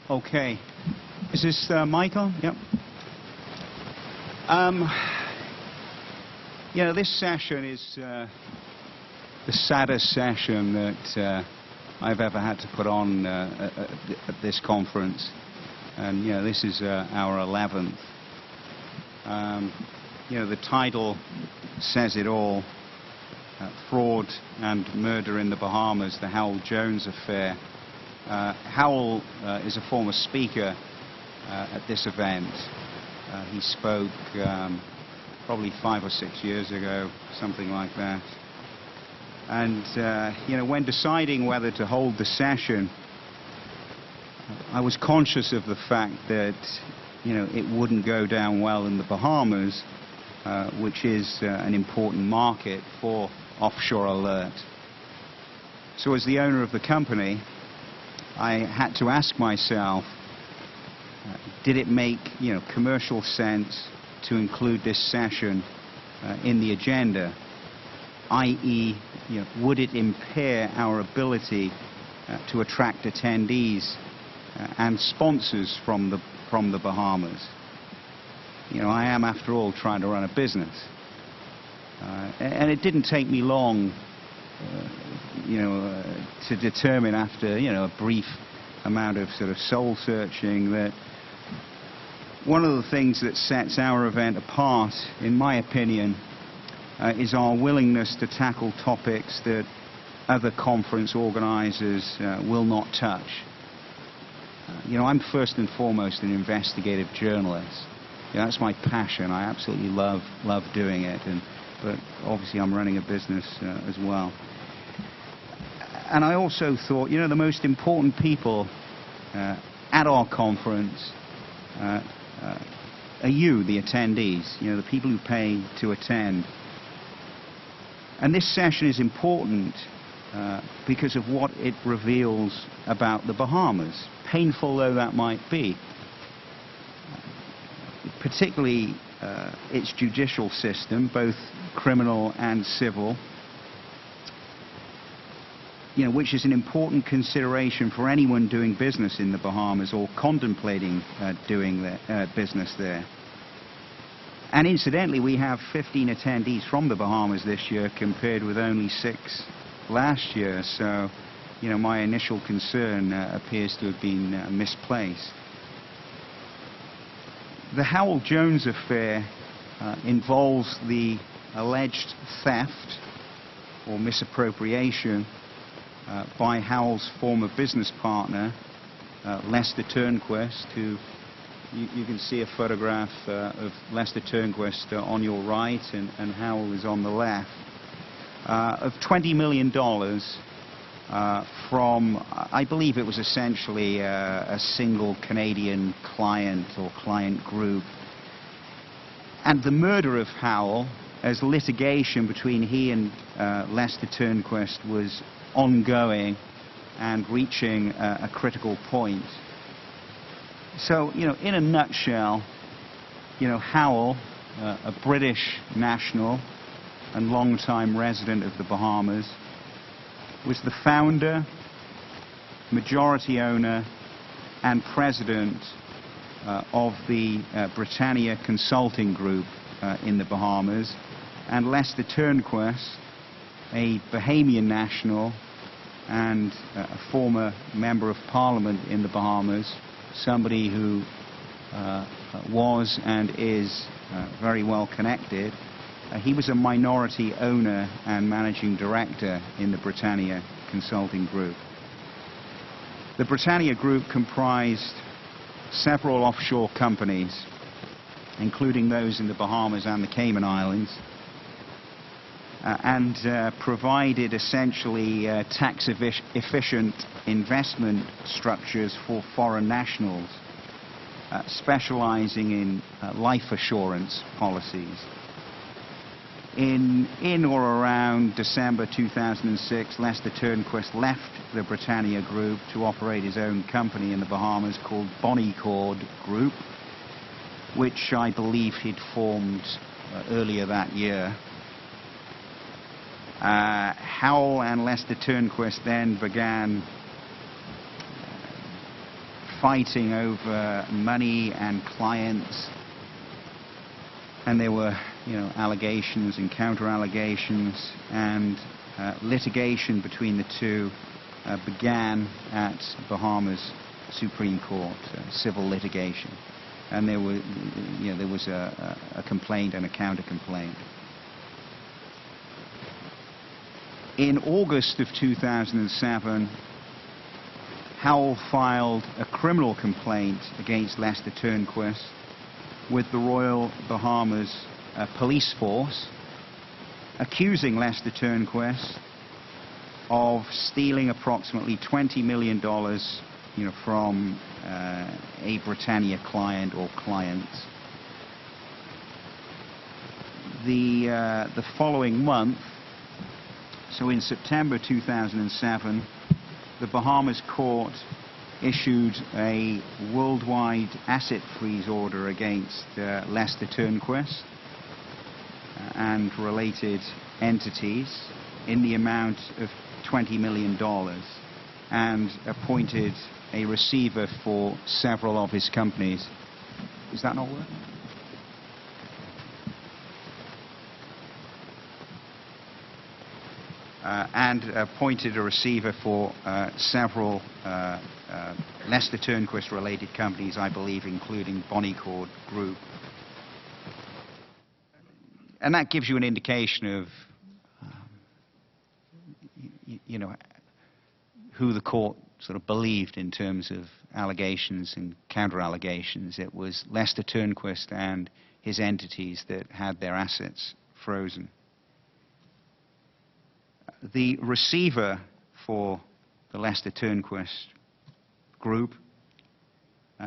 Okay. Is this Michael? Yep. This session is the saddest session that I've ever had to put on at this conference. And, this is our 11th. The title says it all. Fraud and Murder in the Bahamas, the Hywel Jones affair. Howell is a former speaker at this event. He spoke probably 5 or 6 years ago, something like that. And, when deciding whether to hold the session, I was conscious of the fact that, it wouldn't go down well in the Bahamas, which is an important market for OffshoreAlert. So as the owner of the company, I had to ask myself, did it make commercial sense to include this session in the agenda, i.e., would it impair our ability to attract attendees and sponsors from the Bahamas? I am, after all, trying to run a business. And it didn't take me long, to determine after, a brief amount of sort of soul searching that one of the things that sets our event apart, in my opinion, is our willingness to tackle topics that other conference organizers will not touch. I'm first and foremost an investigative journalist. That's my passion. I absolutely love doing it. But obviously I'm running a business as well. And I also thought, the most important people at our conference are you, the attendees, the people who pay to attend. And this session is important because of what it reveals about the Bahamas, painful though that might be. Particularly its judicial system, both criminal and civil, which is an important consideration for anyone doing business in the Bahamas or contemplating doing business there. And incidentally, we have 15 attendees from the Bahamas this year compared with only 6 last year, so my initial concern appears to have been misplaced. The Hywel Jones affair involves the alleged theft or misappropriation by Howell's former business partner, Lester Turnquest, who you can see a photograph of Lester Turnquest on your right and Howell is on the left, of $20 million from, I believe it was essentially a single Canadian client or client group. And the murder of Howell, as litigation between he and Lester Turnquest was ongoing and reaching a critical point. So, in a nutshell, Howell, a British national and long-time resident of the Bahamas, was the founder, majority owner, and president of the Britannia Consulting Group in the Bahamas, and Lester Turnquest, a Bahamian national and a former member of Parliament in the Bahamas, somebody who was and is very well connected. He was a minority owner and managing director in the Britannia Consulting Group. The Britannia Group comprised several offshore companies, including those in the Bahamas and the Cayman Islands, and provided essentially tax-efficient investment structures for foreign nationals, specializing in life assurance policies. In or around December 2006, Lester Turnquest left the Britannia Group to operate his own company in the Bahamas called Bonnycord Group, which I believe he'd formed earlier that year. Howell and Lester Turnquest then began fighting over money and clients, and there were, allegations and counter-allegations, and litigation between the two began at Bahamas Supreme Court, civil litigation, and there was a complaint and a counter-complaint. In August of 2007, Howell filed a criminal complaint against Lester Turnquest with the Royal Bahamas Police Force, accusing Lester Turnquest of stealing approximately $20 million, from a Britannia client or clients. The following month, so in September 2007, the Bahamas court issued a worldwide asset freeze order against Lester Turnquest and related entities in the amount of $20 million, and appointed a receiver for several of his companies. Is that not working? And appointed a receiver for several Lester Turnquest related companies, I believe, including Bonnicord Group. And that gives you an indication of who the court sort of believed in terms of allegations and counter-allegations. It was Lester Turnquest and his entities that had their assets frozen. The receiver for the Lester Turnquest Group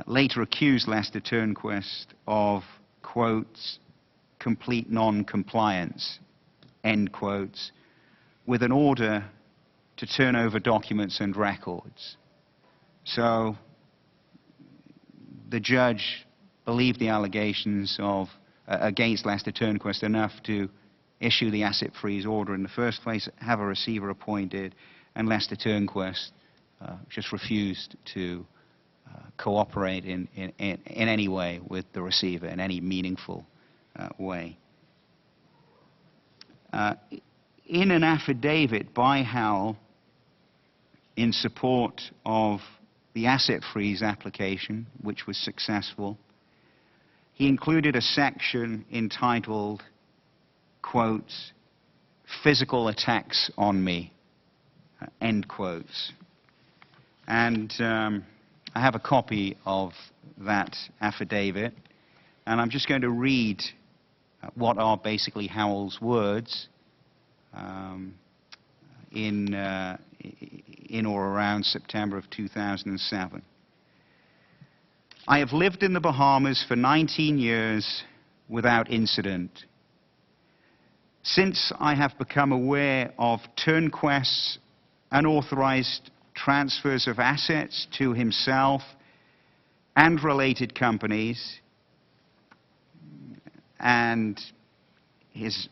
later accused Lester Turnquest of, quotes, complete non-compliance, end quotes, with an order to turn over documents and records. So the judge believed the allegations of against Lester Turnquest enough to issue the asset freeze order in the first place, have a receiver appointed, and Lester Turnquest just refused to cooperate in any way with the receiver, in any meaningful way. In an affidavit by Howell in support of the asset freeze application, which was successful, he included a section entitled, quotes, physical attacks on me, end quotes. And I have a copy of that affidavit, and I'm just going to read what are basically Howell's words in or around September of 2007. I have lived in the Bahamas for 19 years without incident. Since I have become aware of Turnquest's unauthorized transfers of assets to himself and related companies, and his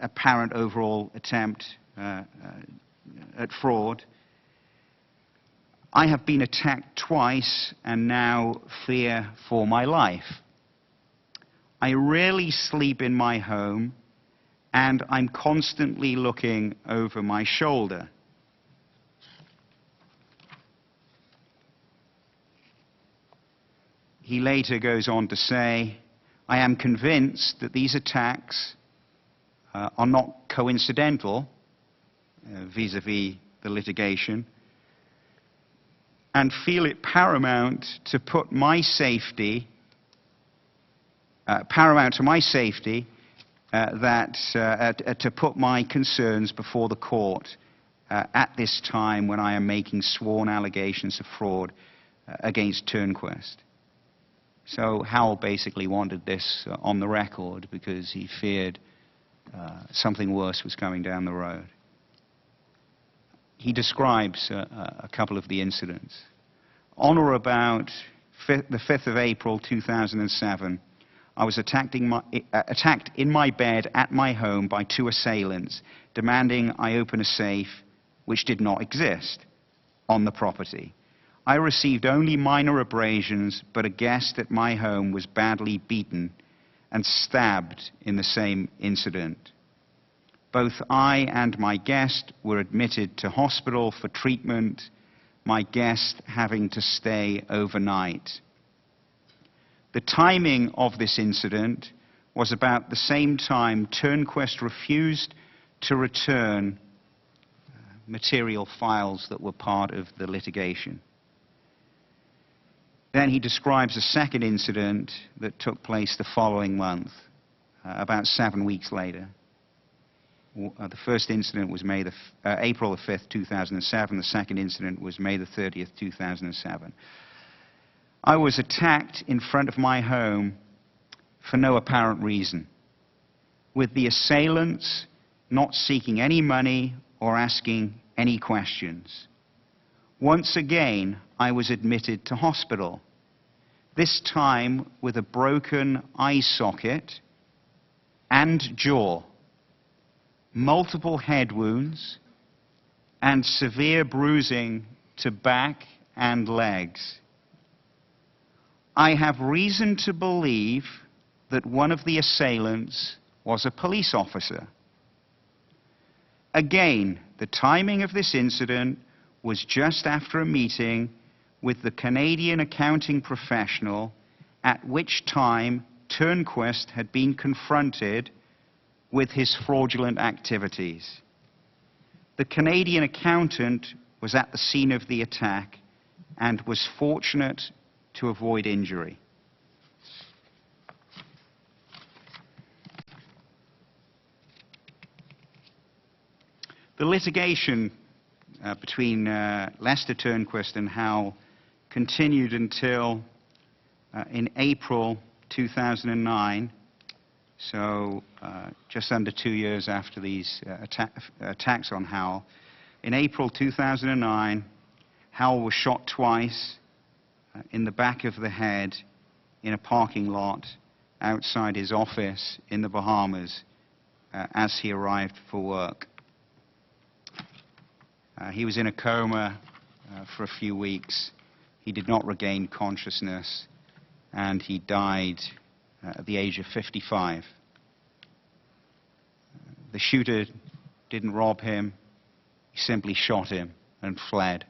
apparent overall attempt at fraud, I have been attacked twice and now fear for my life. I rarely sleep in my home, and I'm constantly looking over my shoulder. He later goes on to say, I am convinced that these attacks are not coincidental vis-à-vis the litigation, and feel it paramount to put my safety, to put my concerns before the court at this time when I am making sworn allegations of fraud against Turnquest. So Howell basically wanted this on the record because he feared something worse was coming down the road. He describes a couple of the incidents. On or about the 5th of April 2007, I was attacked in my bed at my home by two assailants, demanding I open a safe which did not exist on the property. I received only minor abrasions, but a guest at my home was badly beaten and stabbed in the same incident. Both I and my guest were admitted to hospital for treatment, my guest having to stay overnight. The timing of this incident was about the same time Turnquest refused to return material files that were part of the litigation. Then he describes a second incident that took place the following month, about 7 weeks later. The first incident was April the 5th, 2007. The second incident was May the 30th, 2007. I was attacked in front of my home for no apparent reason, with the assailants not seeking any money or asking any questions. Once again, I was admitted to hospital, this time with a broken eye socket and jaw, multiple head wounds, and severe bruising to back and legs. I have reason to believe that one of the assailants was a police officer. Again, the timing of this incident was just after a meeting with the Canadian accounting professional, at which time Turnquest had been confronted with his fraudulent activities. The Canadian accountant was at the scene of the attack and was fortunate to avoid injury. The litigation between Lester Turnquest and Howell continued until in April 2009, so just under 2 years after these attacks on Howell. In April 2009, Howell was shot twice in the back of the head in a parking lot outside his office in the Bahamas as he arrived for work. He was in a coma for a few weeks. He did not regain consciousness, and he died at the age of 55. The shooter didn't rob him. He simply shot him and fled.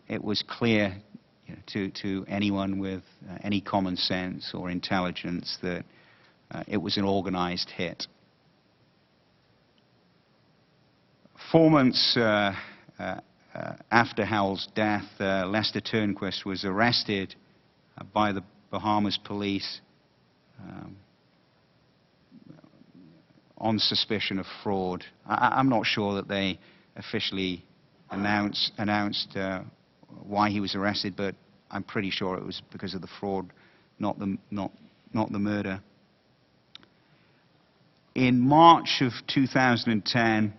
It was clear to anyone with any common sense or intelligence that it was an organized hit. 4 months after Howell's death, Lester Turnquest was arrested by the Bahamas police on suspicion of fraud. I'm not sure that they officially announced why he was arrested, but I'm pretty sure it was because of the fraud, not the murder. In March of 2010,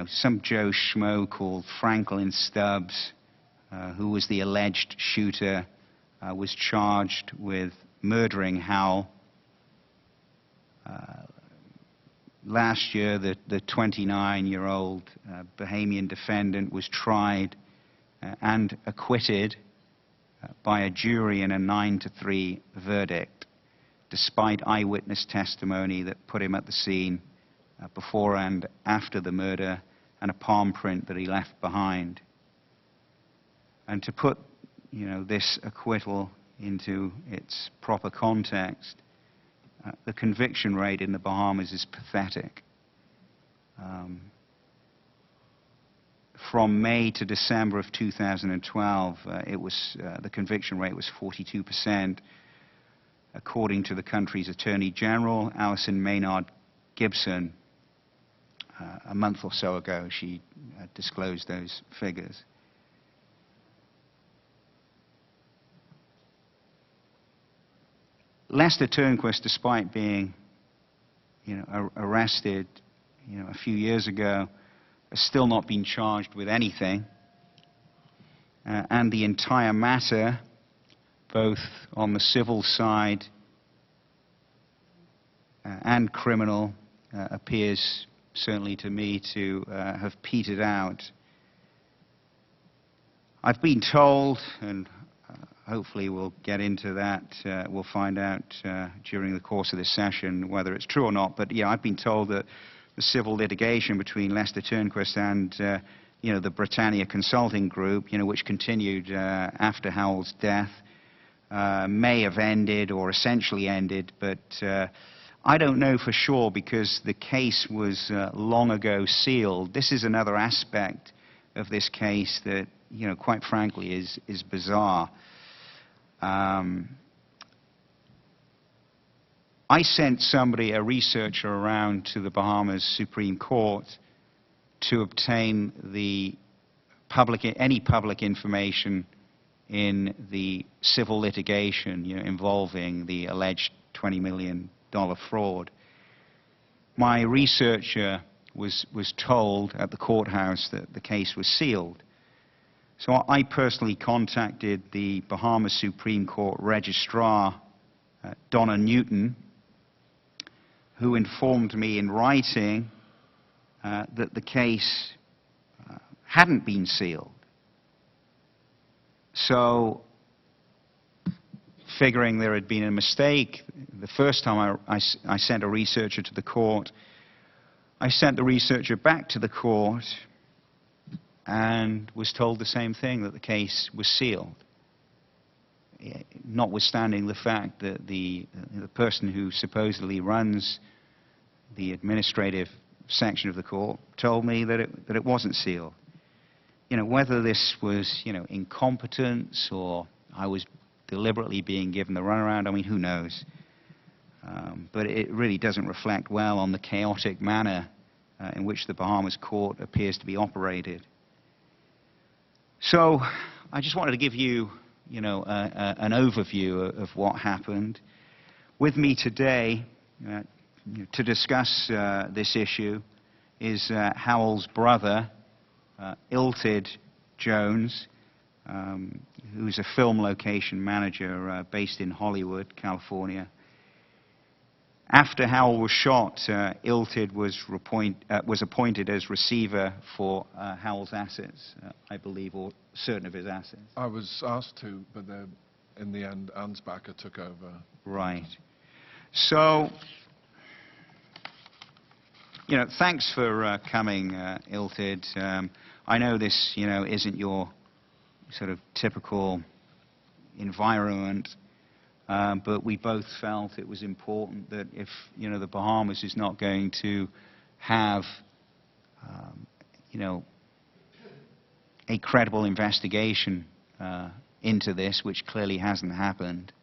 some Joe Schmo called Franklin Stubbs, who was the alleged shooter, was charged with murdering Howell. Last year, the 29-year-old Bahamian defendant was tried and acquitted by a jury in a 9-3 verdict, despite eyewitness testimony that put him at the scene before and after the murder, and a palm print that he left behind. And to put, this acquittal into its proper context, the conviction rate in the Bahamas is pathetic. From May to December of 2012, the conviction rate was 42%. According to the country's Attorney General, Alison Maynard Gibson, a month or so ago, she disclosed those figures. Lester Turnquest, despite being, arrested, a few years ago, has still not been charged with anything, and the entire matter, both on the civil side and criminal, appears, certainly to me, to have petered out I've been told, and hopefully we'll get into that, we'll find out during the course of this session whether it's true or not, but yeah, I've been told that the civil litigation between Lester Turnquest and the Britannia Consulting Group, which continued after Howell's death, may have ended or essentially ended, but I don't know for sure because the case was long ago sealed. This is another aspect of this case that, quite frankly, is bizarre. I sent somebody, a researcher, around to the Bahamas Supreme Court to obtain any public information in the civil litigation involving the alleged $20 million fraud. My researcher was told at the courthouse that the case was sealed. So I personally contacted the Bahamas Supreme Court Registrar, Donna Newton, who informed me in writing that the case hadn't been sealed. So, figuring there had been a mistake, the first time I sent a researcher to the court, I sent the researcher back to the court and was told the same thing, that the case was sealed, notwithstanding the fact that the person who supposedly runs the administrative section of the court told me that it wasn't sealed. Whether this was incompetence or I was deliberately being given the runaround, I mean, who knows? But it really doesn't reflect well on the chaotic manner in which the Bahamas court appears to be operated. So I just wanted to give you, an overview of what happened. With me today to discuss this issue is Howell's brother, Illtyd Jones, who's a film location manager based in Hollywood, California. After Howell was shot, Illtyd was appointed as receiver for Howell's assets, I believe, or certain of his assets. I was asked to, but in the end, Ansbacher took over. Right. So, thanks for coming, Illtyd. I know this, isn't your sort of typical environment. But we both felt it was important that if the Bahamas is not going to have a credible investigation into this, which clearly hasn't happened,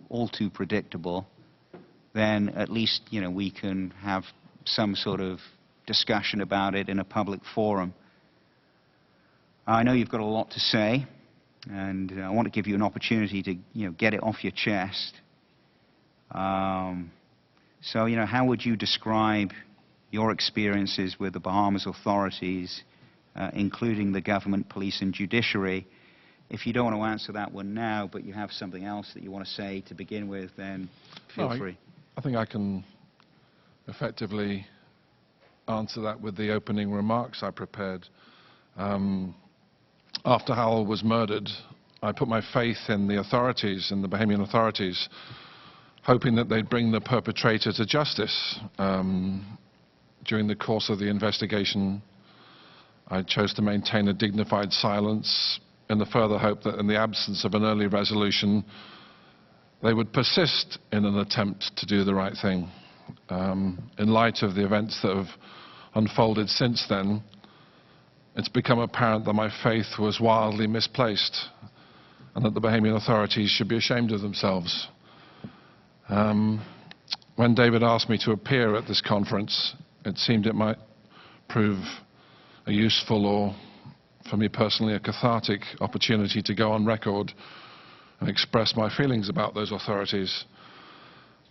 all too predictable, then at least we can have some sort of discussion about it in a public forum. I know you've got a lot to say, and I want to give you an opportunity to, get it off your chest. So, how would you describe your experiences with the Bahamas authorities, including the government, police, and judiciary? If you don't want to answer that one now, but you have something else that you want to say to begin with, then feel free. I think I can effectively answer that with the opening remarks I prepared. After Howell was murdered, I put my faith in the authorities, in the Bahamian authorities, hoping that they'd bring the perpetrator to justice. During the course of the investigation, I chose to maintain a dignified silence in the further hope that in the absence of an early resolution, they would persist in an attempt to do the right thing. In light of the events that have unfolded since then, it's become apparent that my faith was wildly misplaced and that the Bahamian authorities should be ashamed of themselves. When David asked me to appear at this conference, it seemed it might prove a useful or, for me personally, a cathartic opportunity to go on record and express my feelings about those authorities,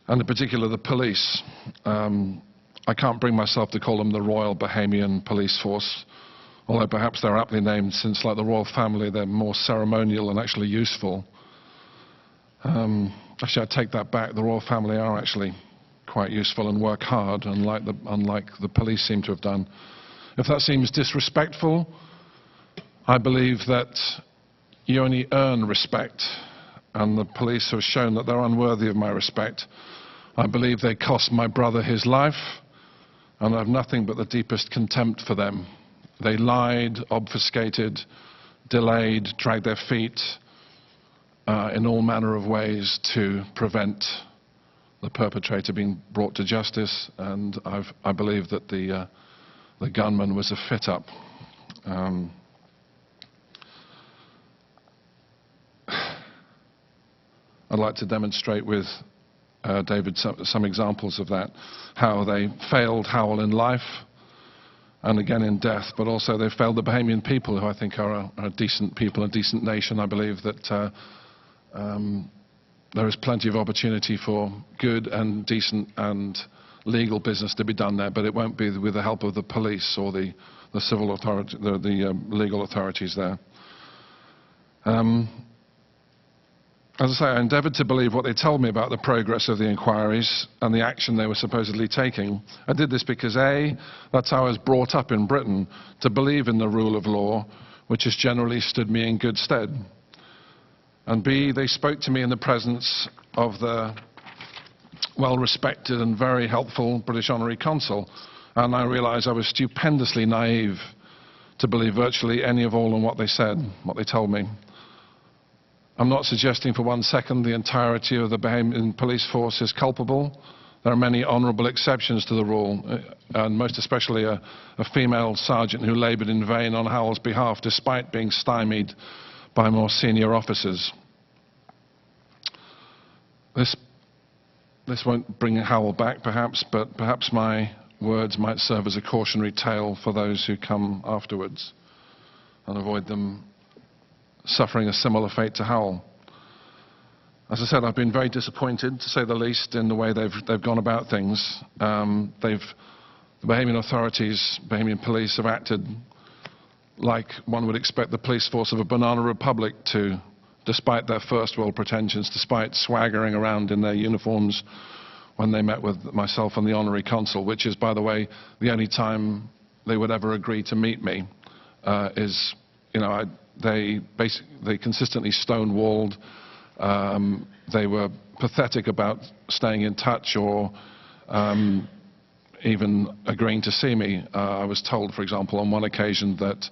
and in particular the police. I can't bring myself to call them the Royal Bahamian Police Force, although perhaps they're aptly named since, like the royal family, they're more ceremonial and actually useful. Actually, I take that back. The royal family are actually quite useful and work hard, unlike the police seem to have done. If that seems disrespectful, I believe that you only earn respect, and the police have shown that they're unworthy of my respect. I believe they cost my brother his life, and I have nothing but the deepest contempt for them. They lied, obfuscated, delayed, dragged their feet in all manner of ways to prevent the perpetrator being brought to justice, and I believe that the gunman was a fit-up. I'd like to demonstrate with David some examples of that, how they failed Howell in life and again in death, but also they failed the Bahamian people, who I think are a decent people, a decent nation. I believe that there is plenty of opportunity for good and decent and legal business to be done there, but it won't be with the help of the police or the civil authority, the legal authorities there. As I say, I endeavoured to believe what they told me about the progress of the inquiries and the action they were supposedly taking. I did this because A, that's how I was brought up in Britain, to believe in the rule of law, which has generally stood me in good stead. And B, they spoke to me in the presence of the well-respected and very helpful British Honorary Consul, and I realised I was stupendously naive to believe virtually any of all on what they said, what they told me. I'm not suggesting for 1 second the entirety of the Bahamian police force is culpable. There are many honourable exceptions to the rule, and most especially a female sergeant who laboured in vain on Howell's behalf despite being stymied by more senior officers. This won't bring Howell back, perhaps, but perhaps my words might serve as a cautionary tale for those who come afterwards and avoid them suffering a similar fate to Howell. As I said, I've been very disappointed, to say the least, in the way they've gone about things. The Bahamian authorities, Bahamian police, have acted like one would expect the police force of a banana republic to, despite their first world pretensions, despite swaggering around in their uniforms when they met with myself and the Honorary Consul, which is, by the way, the only time they would ever agree to meet me. They consistently stonewalled. They were pathetic about staying in touch or even agreeing to see me. I was told, for example, on one occasion that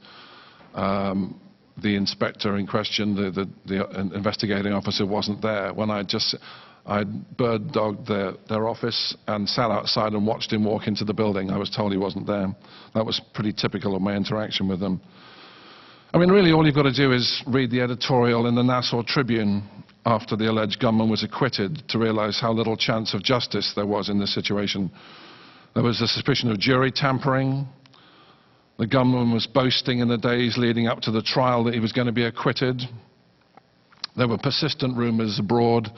the inspector in question, the investigating officer, wasn't there when I'd bird-dogged their office and sat outside and watched him walk into the building. I was told he wasn't there. That was pretty typical of my interaction with them. I mean, really, all you've got to do is read the editorial in the Nassau Tribune after the alleged gunman was acquitted to realize how little chance of justice there was in this situation. There was a suspicion of jury tampering. The gunman was boasting in the days leading up to the trial that he was going to be acquitted. There were persistent rumors abroad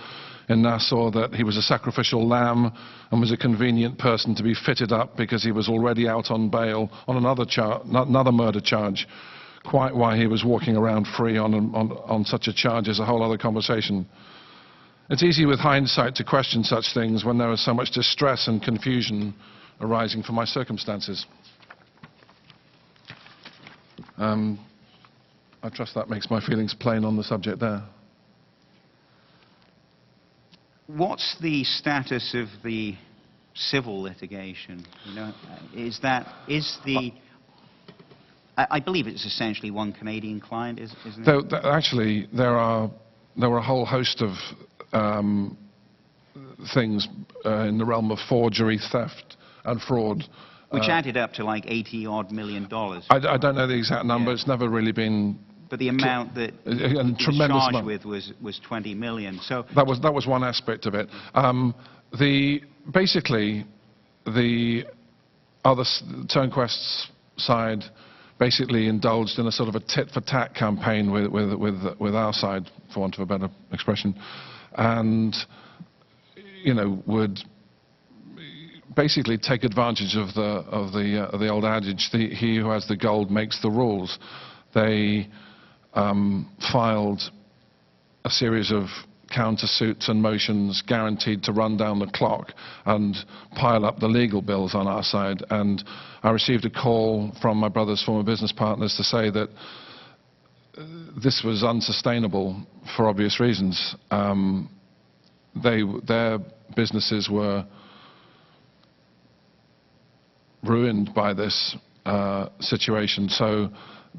in Nassau that he was a sacrificial lamb and was a convenient person to be fitted up because he was already out on bail on another murder charge. Quite why he was walking around free on such a charge is a whole other conversation. It's easy with hindsight to question such things when there is so much distress and confusion arising from my circumstances. I trust that makes my feelings plain on the subject there. What's the status of the civil litigation? You know, I believe it's essentially one Canadian client, isn't it? Actually, there were a whole host of things in the realm of forgery, theft, and fraud. Which added up to like $80-odd million. I don't know the exact number. Yeah. It's never really been. But the amount that he was charged with was 20 million. So that was one aspect of it. Basically, the other Turnquest's side basically indulged in a sort of a tit-for-tat campaign with our side, for want of a better expression, and would basically take advantage of the old adage, he who has the gold makes the rules. They filed a series of countersuits and motions guaranteed to run down the clock and pile up the legal bills on our side. And I received a call from my brother's former business partners to say that this was unsustainable for obvious reasons. Their businesses were ruined by this situation, so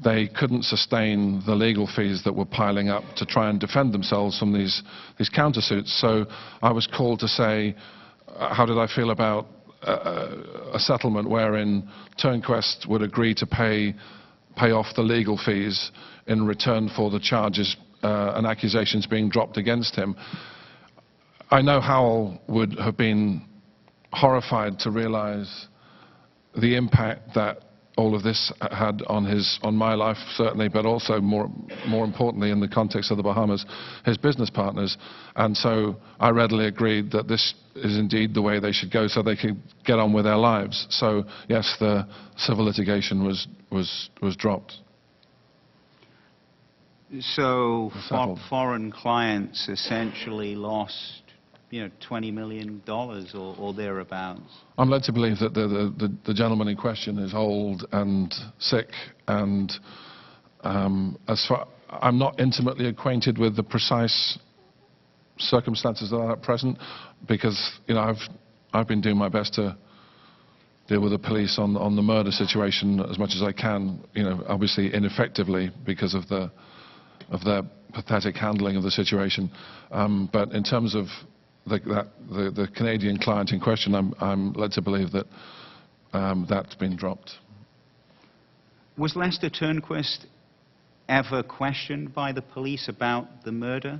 they couldn't sustain the legal fees that were piling up to try and defend themselves from these countersuits. So I was called to say, how did I feel about a settlement wherein Turnquest would agree to pay off the legal fees in return for the charges and accusations being dropped against him. I know Howell would have been horrified to realize the impact that all of this had on my life, certainly, but also more importantly in the context of the Bahamas, his business partners. And so I readily agreed that this is indeed the way they should go so they could get on with their lives. So yes, the civil litigation was dropped. So foreign clients essentially lost, $20 million or thereabouts. I'm led to believe that the gentleman in question is old and sick, and I'm not intimately acquainted with the precise circumstances that are at present, because I've been doing my best to deal with the police on the murder situation as much as I can. Obviously ineffectively because of their pathetic handling of the situation. But in terms of the Canadian client in question, I'm led to believe that that's been dropped. Was Lester Turnquest ever questioned by the police about the murder?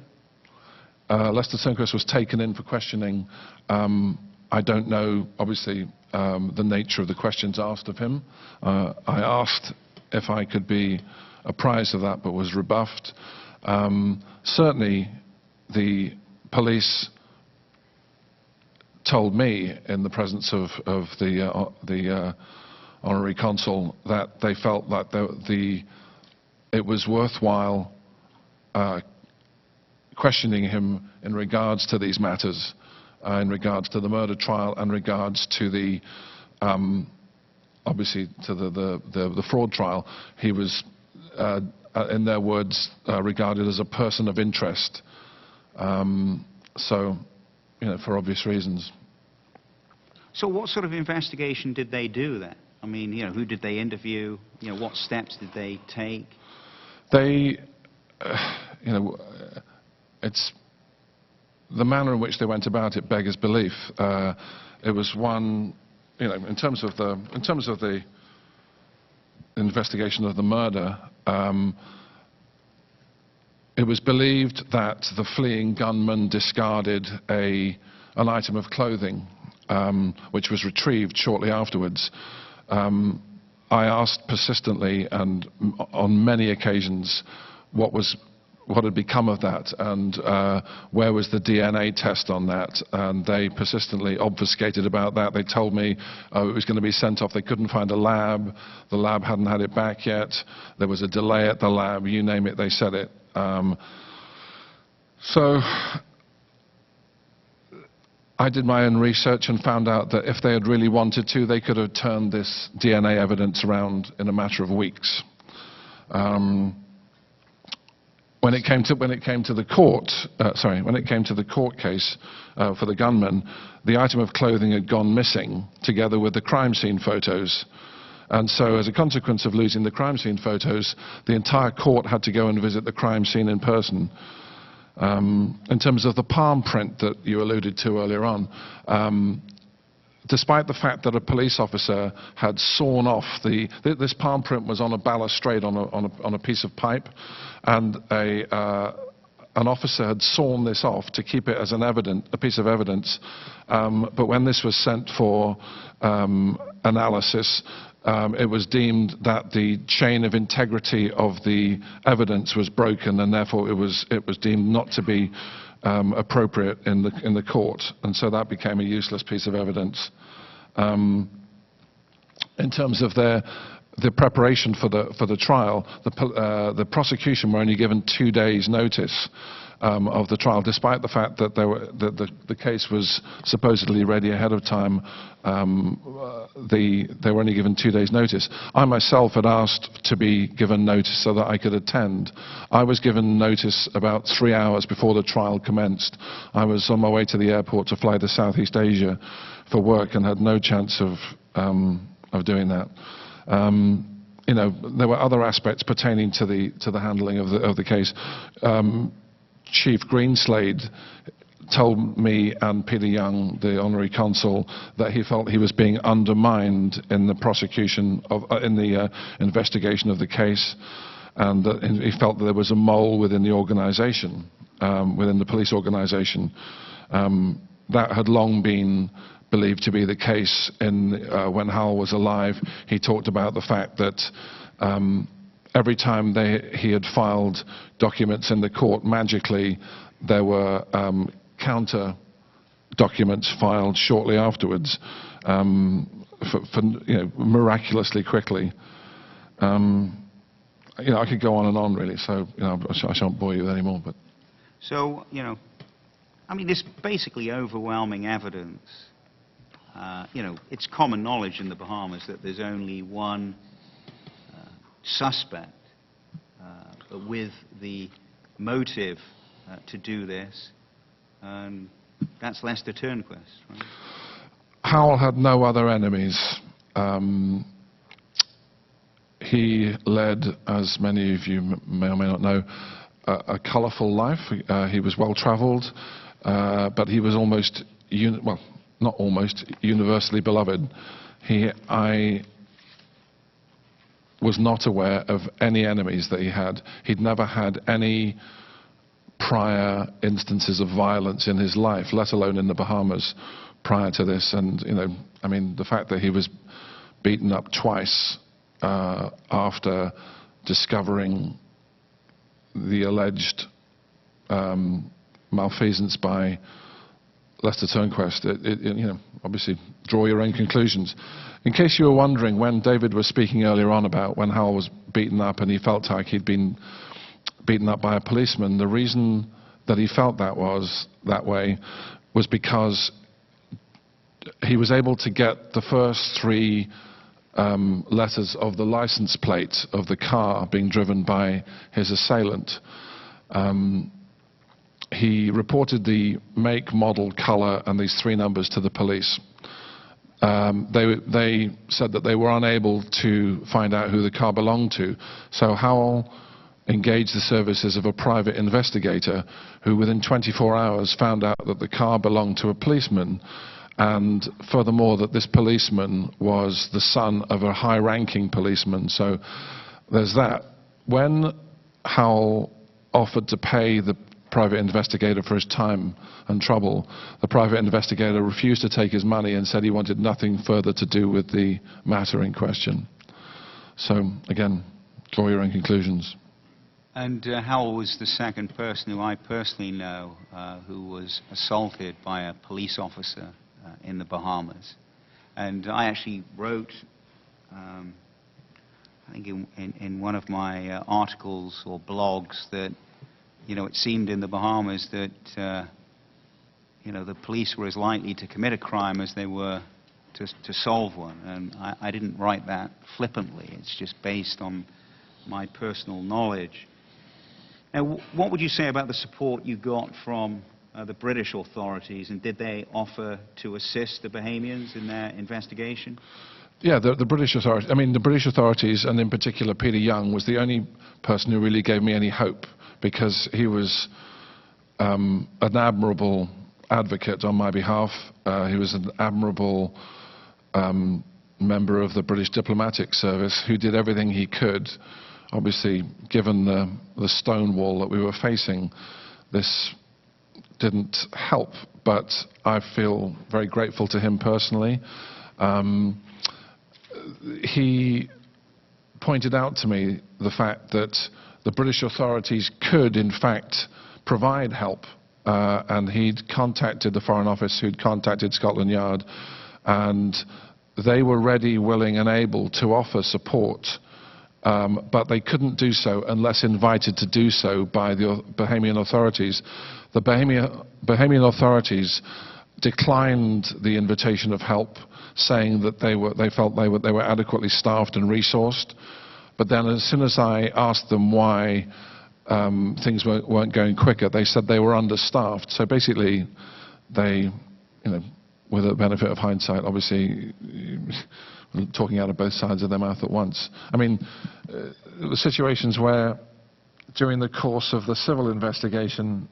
Lester Turnquest was taken in for questioning. I don't know, obviously, the nature of the questions asked of him. I asked if I could be apprised of that, but was rebuffed. Certainly, the police told me in the presence of the honorary consul that they felt that it was worthwhile questioning him in regards to these matters, in regards to the murder trial, and regards to the obviously to the fraud trial. He was, in their words, regarded as a person of interest. So, for obvious reasons. So what sort of investigation did they do then? I mean, who did they interview? What steps did they take? They, it's the manner in which they went about it beggars belief. It was one, in terms of the investigation of the murder, it was believed that the fleeing gunman discarded an item of clothing, which was retrieved shortly afterwards. I asked persistently and on many occasions what had become of that, and where was the DNA test on that, and they persistently obfuscated about that. They told me it was going to be sent off. They couldn't find a lab. The lab hadn't had it back yet. There was a delay at the lab. You name it, they said it. So I did my own research and found out that if they had really wanted to, they could have turned this DNA evidence around in a matter of weeks. When it came to the court case for the gunman, the item of clothing had gone missing together with the crime scene photos. And so as a consequence of losing the crime scene photos, the entire court had to go and visit the crime scene in person. In terms of the palm print that you alluded to earlier on, despite the fact that a police officer had sawn off this palm print was on a balustrade on a piece of pipe, and an officer had sawn this off to keep it as a piece of evidence. But when this was sent for analysis, it was deemed that the chain of integrity of the evidence was broken, and therefore it was deemed not to be appropriate in the court, and so that became a useless piece of evidence. In terms of the preparation for the trial, the prosecution were only given 2 days' notice of the trial, despite the fact that the case was supposedly ready ahead of time. They were only given 2 days' notice. I myself had asked to be given notice so that I could attend. I was given notice about 3 hours before the trial commenced. I was on my way to the airport to fly to Southeast Asia for work and had no chance of doing that. You know, there were other aspects pertaining to the handling of the case. Chief Greenslade told me and Peter Young, the honorary consul, that he felt he was being undermined in the prosecution in the investigation of the case, and that he felt that there was a mole within the organisation, within the police organisation. That had long been believed to be the case when Howell was alive. He talked about the fact that every time he had filed documents in the court, magically there were counter documents filed shortly afterwards, miraculously quickly. I could go on and on, really, so I shan't bore you with any more. But so, I mean, there's basically overwhelming evidence. It's common knowledge in the Bahamas that there's only one suspect with the motive to do this, and that's Lester Turnquest, right? Howell had no other enemies. He led, as many of you may or may not know, a colourful life. He was well-travelled, but he was almost, not almost, universally beloved. I was not aware of any enemies that he had. He'd never had any prior instances of violence in his life, let alone in the Bahamas prior to this. And, I mean, the fact that he was beaten up twice after discovering the alleged malfeasance by Lester Turnquest, obviously draw your own conclusions. In case you were wondering, when David was speaking earlier on about when Howell was beaten up and he felt like he'd been beaten up by a policeman, the reason that he felt that way was because he was able to get the first 3 letters of the license plate of the car being driven by his assailant. He reported the make, model, colour and these 3 numbers to the police. They said that they were unable to find out who the car belonged to, so Howell engaged the services of a private investigator who within 24 hours found out that the car belonged to a policeman, and furthermore that this policeman was the son of a high-ranking policeman. So there's that. When Howell offered to pay the private investigator for his time and trouble, the private investigator refused to take his money and said he wanted nothing further to do with the matter in question. So again, draw your own conclusions. And Howell was the second person who I personally know who was assaulted by a police officer in the Bahamas. And I actually wrote, I think in one of my articles or blogs, that it seemed in the Bahamas that the police were as likely to commit a crime as they were to solve one. And I didn't write that flippantly. It's just based on my personal knowledge. Now, what would you say about the support you got from the British authorities, and did they offer to assist the Bahamians in their investigation? Yeah, the British authorities. I mean, the British authorities, and in particular Peter Young, was the only person who really gave me any hope, because he was an admirable advocate on my behalf. He was an admirable member of the British diplomatic service who did everything he could. Obviously, given the stone wall that we were facing, this didn't help, but I feel very grateful to him personally. He pointed out to me the fact that the British authorities could, in fact, provide help, and he'd contacted the Foreign Office, who'd contacted Scotland Yard, and they were ready, willing and able to offer support, but they couldn't do so unless invited to do so by the Bahamian authorities. The Bahamian authorities declined the invitation of help, saying that they felt they were adequately staffed and resourced. But then as soon as I asked them why things weren't going quicker, they said they were understaffed. So basically, they, with the benefit of hindsight, obviously, talking out of both sides of their mouth at once. I mean, there were situations where, during the course of the civil investigation,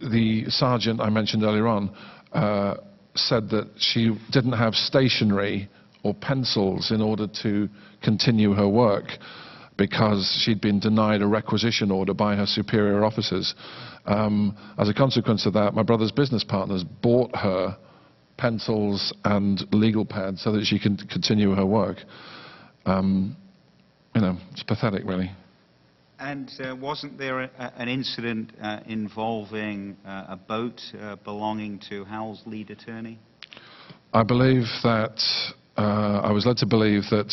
the sergeant I mentioned earlier on said that she didn't have stationery or pencils in order to continue her work because she'd been denied a requisition order by her superior officers. As a consequence of that, my brother's business partners bought her pencils and legal pads so that she can continue her work. It's pathetic, really. And wasn't there an incident involving a boat belonging to Howell's lead attorney? I believe that, I was led to believe that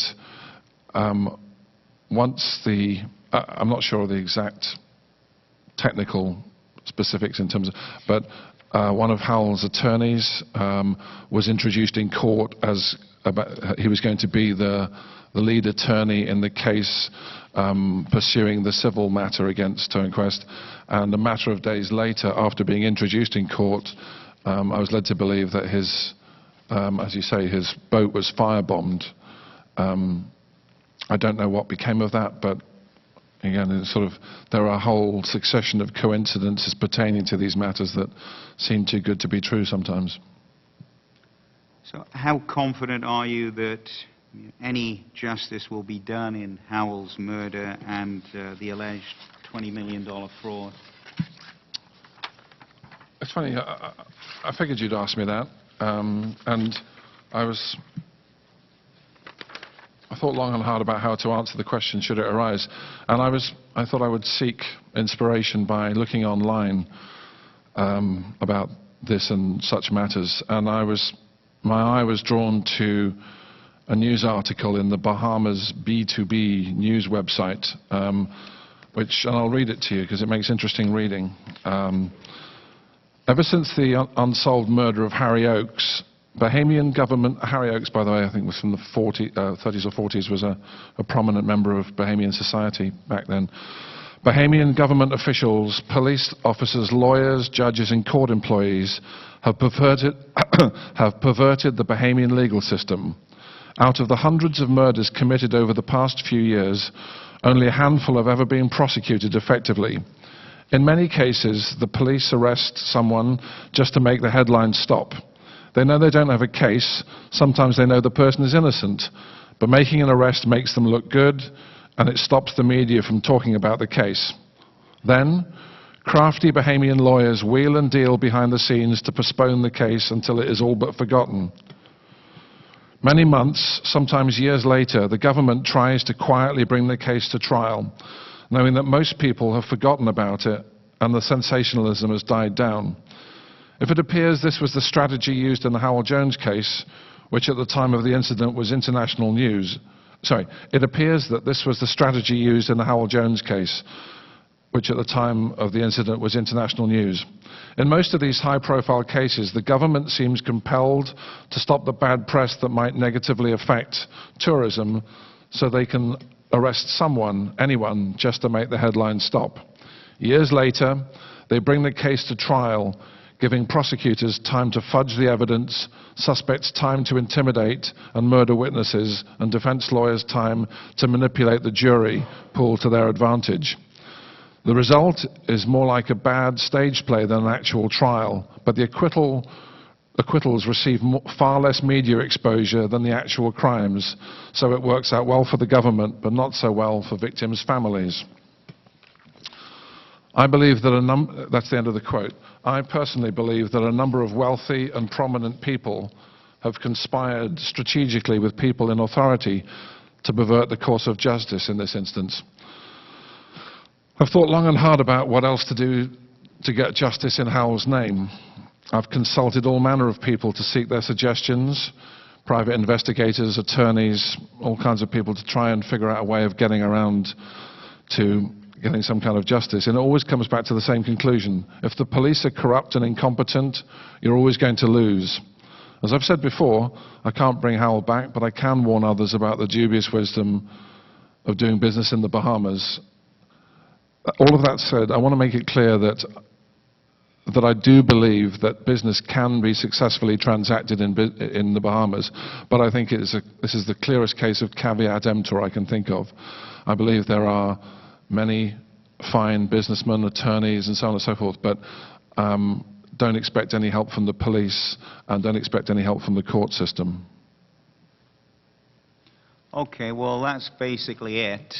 once I'm not sure of the exact technical specifics in terms of, but one of Howell's attorneys was introduced in court as he was going to be the lead attorney in the case pursuing the civil matter against Turnquest, and a matter of days later, after being introduced in court, I was led to believe that his, as you say, his boat was firebombed. I don't know what became of that, but again, it's there are a whole succession of coincidences pertaining to these matters that seem too good to be true sometimes. So how confident are you that any justice will be done in Howell's murder and the alleged $20 million fraud? It's funny, I figured you'd ask me that, and I thought long and hard about how to answer the question should it arise, and I thought I would seek inspiration by looking online about this and such matters, and my eye was drawn to a news article in the Bahamas B2B news website, and I'll read it to you because it makes interesting reading. Ever since the unsolved murder of Harry Oakes, Bahamian government, Harry Oakes, by the way, I think was from the 30s or 40s, was a prominent member of Bahamian society back then. Bahamian government officials, police officers, lawyers, judges and court employees have perverted the Bahamian legal system. Out of the hundreds of murders committed over the past few years, only a handful have ever been prosecuted effectively. In many cases, the police arrest someone just to make the headlines stop. They know they don't have a case. Sometimes they know the person is innocent, but making an arrest makes them look good, and it stops the media from talking about the case. Then, crafty Bahamian lawyers wheel and deal behind the scenes to postpone the case until it is all but forgotten. Many months, sometimes years later, the government tries to quietly bring the case to trial, knowing that most people have forgotten about it and the sensationalism has died down. If it appears this was the strategy used in the Hywel Jones case, which at the time of the incident was international news, it appears that this was the strategy used in the Hywel Jones case, which at the time of the incident was international news. In most of these high-profile cases, the government seems compelled to stop the bad press that might negatively affect tourism so they can arrest someone, anyone, just to make the headlines stop. Years later, they bring the case to trial, giving prosecutors time to fudge the evidence, suspects time to intimidate and murder witnesses, and defense lawyers time to manipulate the jury pool to their advantage. The result is more like a bad stage play than an actual trial, but the acquittals receive far less media exposure than the actual crimes, so it works out well for the government, but not so well for victims' families. I believe that that's the end of the quote. I personally believe that a number of wealthy and prominent people have conspired strategically with people in authority to pervert the course of justice in this instance. I've thought long and hard about what else to do to get justice in Howell's name. I've consulted all manner of people to seek their suggestions, private investigators, attorneys, all kinds of people to try and figure out a way of getting around to getting some kind of justice. And it always comes back to the same conclusion. If the police are corrupt and incompetent, you're always going to lose. As I've said before, I can't bring Howell back, but I can warn others about the dubious wisdom of doing business in the Bahamas. All of that said, I want to make it clear that I do believe that business can be successfully transacted in the Bahamas, but I think this is the clearest case of caveat emptor I can think of. I believe there are many fine businessmen, attorneys, and so on and so forth, but don't expect any help from the police and don't expect any help from the court system. Okay, well, that's basically it.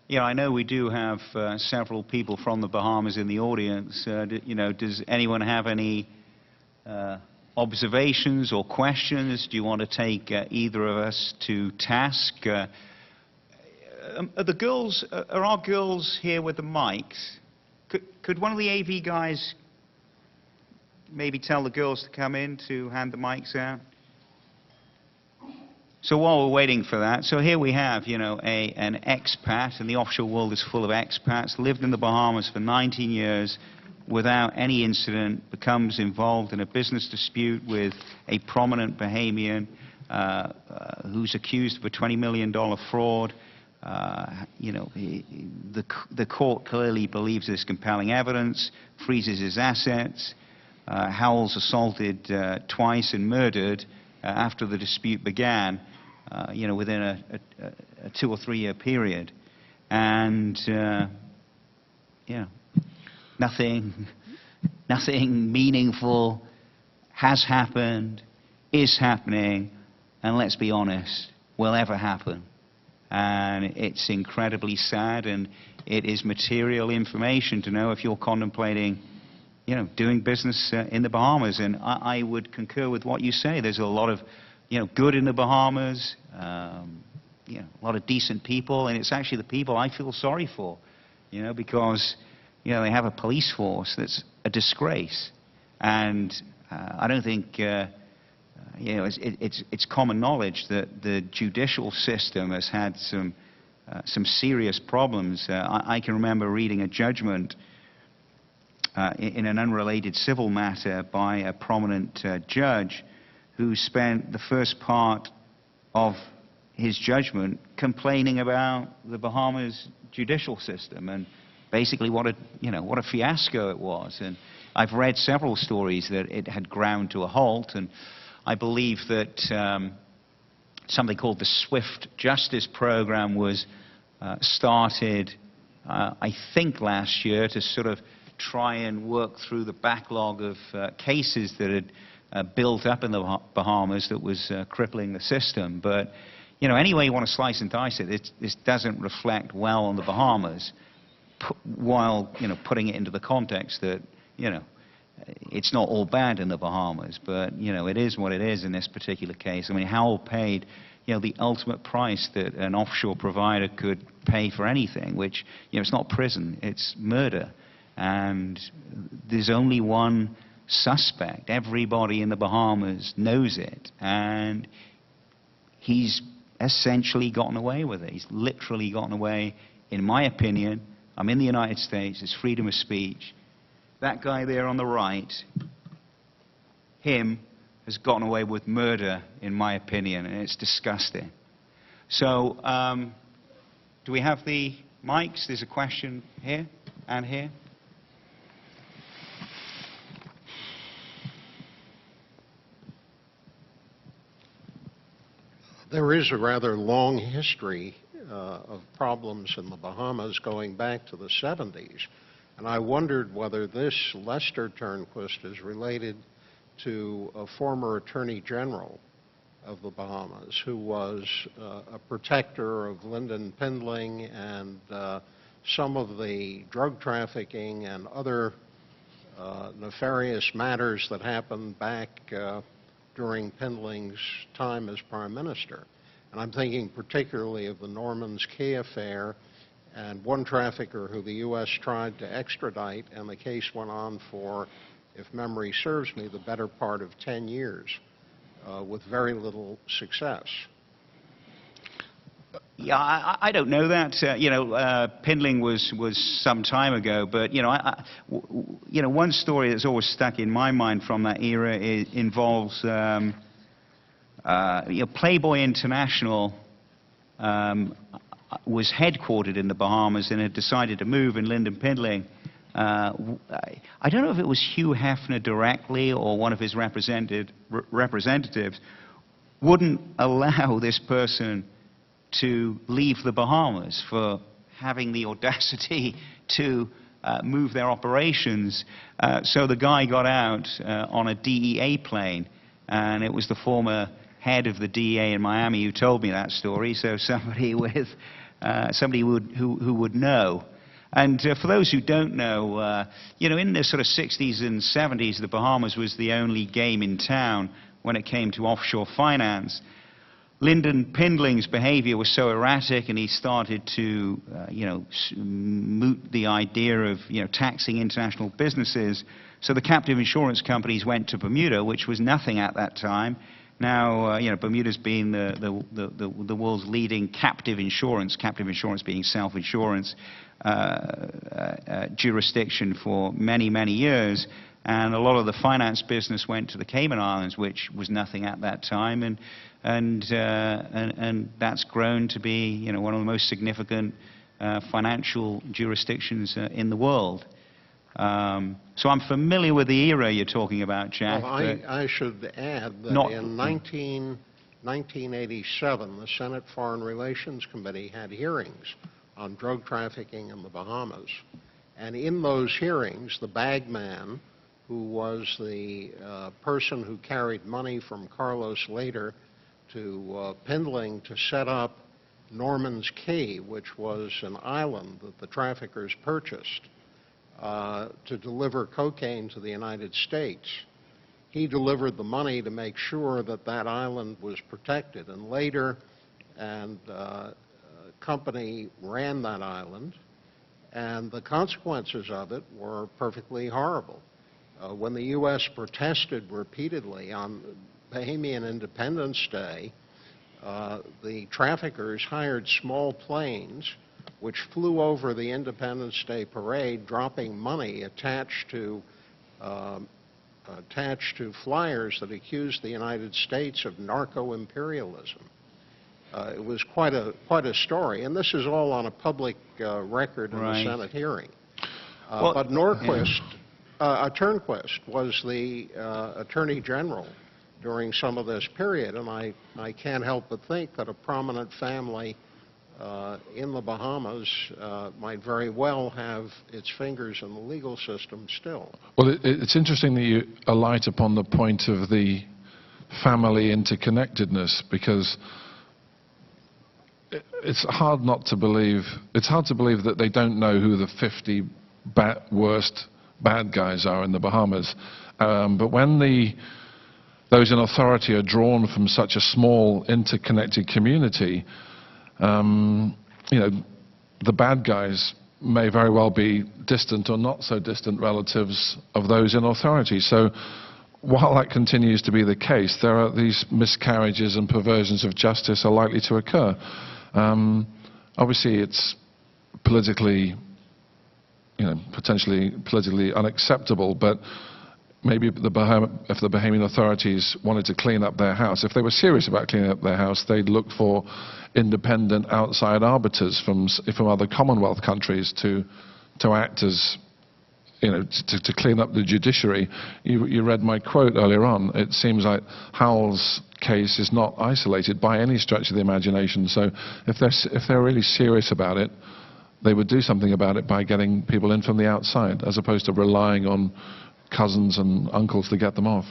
Yeah, I know we do have several people from the Bahamas in the audience. Does anyone have any observations or questions? Do you want to take either of us to task? Are our girls here with the mics? Could one of the AV guys maybe tell the girls to come in to hand the mics out? So while we're waiting for that, so here we have, an expat, and the offshore world is full of expats, lived in the Bahamas for 19 years without any incident, becomes involved in a business dispute with a prominent Bahamian who's accused of a $20 million fraud. The court clearly believes there's compelling evidence, freezes his assets. Howell's assaulted twice and murdered after the dispute began, within a 2 or 3 year period. And, nothing meaningful has happened, is happening, and let's be honest, will ever happen. And it's incredibly sad, and it is material information to know if you're contemplating doing business in the Bahamas. And I would concur with what you say. There's a lot of, good in the Bahamas, a lot of decent people, and it's actually the people I feel sorry for, because, they have a police force that's a disgrace. And I don't think, it's common knowledge that the judicial system has had some serious problems. I can remember reading a judgment in an unrelated civil matter by a prominent judge who spent the first part of his judgment complaining about the Bahamas judicial system and basically what a fiasco it was. And I've read several stories that it had ground to a halt, and I believe that something called the Swift Justice Program was started, I think last year, to sort of try and work through the backlog of cases that had built up in the Bahamas that was crippling the system. But, any way you want to slice and dice it, this doesn't reflect well on the Bahamas, while, putting it into the context that, it's not all bad in the Bahamas, but, it is what it is in this particular case. I mean, Howell paid, the ultimate price that an offshore provider could pay for anything, which, it's not prison, it's murder. And there's only one suspect. Everybody in the Bahamas knows it. And he's essentially gotten away with it. He's literally gotten away, in my opinion. I'm in the United States. It's freedom of speech. That guy there on the right, him, has gotten away with murder, in my opinion, and it's disgusting. So, do we have the mics? There's a question here and here. There is a rather long history of problems in the Bahamas going back to the 70s. And I wondered whether this Lester Turnquest is related to a former Attorney General of the Bahamas who was a protector of Lyndon Pindling and some of the drug trafficking and other nefarious matters that happened back during Pindling's time as Prime Minister. And I'm thinking particularly of the Norman's Cay affair and one trafficker who the U.S. tried to extradite, and the case went on for if memory serves me, the better part of 10 years with very little success. Yeah, I don't know that. Pindling was some time ago, but one story that's always stuck in my mind from that era involves Playboy International was headquartered in the Bahamas and had decided to move, and Lyndon Pindling, I don't know if it was Hugh Hefner directly or one of his representatives, wouldn't allow this person to leave the Bahamas for having the audacity to move their operations. So the guy got out on a DEA plane, and it was the former head of the DEA in Miami who told me that story, so somebody with who would know. And for those who don't know, in the sort of 60s and 70s, the Bahamas was the only game in town when it came to offshore finance. Lyndon Pindling's behavior was so erratic, and he started to, moot the idea of, taxing international businesses. So the captive insurance companies went to Bermuda, which was nothing at that time. Now, Bermuda's been the world's leading captive insurance being self-insurance jurisdiction for many, many years. And a lot of the finance business went to the Cayman Islands, which was nothing at that time, and that's grown to be, one of the most significant financial jurisdictions in the world. So I'm familiar with the era you're talking about, Jack. Well, I should add that in 1987, the Senate Foreign Relations Committee had hearings on drug trafficking in the Bahamas. And in those hearings, the bagman, who was the person who carried money from Carlos later to Pindling to set up Norman's Cay, which was an island that the traffickers purchased to deliver cocaine to the United States. He delivered the money to make sure that that island was protected. And later, a company ran that island, and the consequences of it were perfectly horrible. When the U.S. protested repeatedly on Bahamian Independence Day, the traffickers hired small planes which flew over the Independence Day parade, dropping money attached to flyers that accused the United States of narco-imperialism. It was quite a story, and this is all on a public record in the Senate hearing. But Turnquest was the Attorney General during some of this period, and I can't help but think that a prominent family in the Bahamas might very well have its fingers in the legal system still. Well, it's interesting that you alight upon the point of the family interconnectedness, because it's hard to believe that they don't know who the 50 worst bad guys are in the Bahamas. But when those in authority are drawn from such a small interconnected community, the bad guys may very well be distant or not so distant relatives of those in authority. So while that continues to be the case, there are these miscarriages and perversions of justice are likely to occur. Obviously, it's politically, potentially politically unacceptable, but maybe if the Bahamian authorities wanted to clean up their house, if they were serious about cleaning up their house, they'd look for independent outside arbiters from other Commonwealth countries to act as, to clean up the judiciary. You read my quote earlier on. It seems like Howell's case is not isolated by any stretch of the imagination. So if they're really serious about it, they would do something about it by getting people in from the outside, as opposed to relying on cousins and uncles to get them off.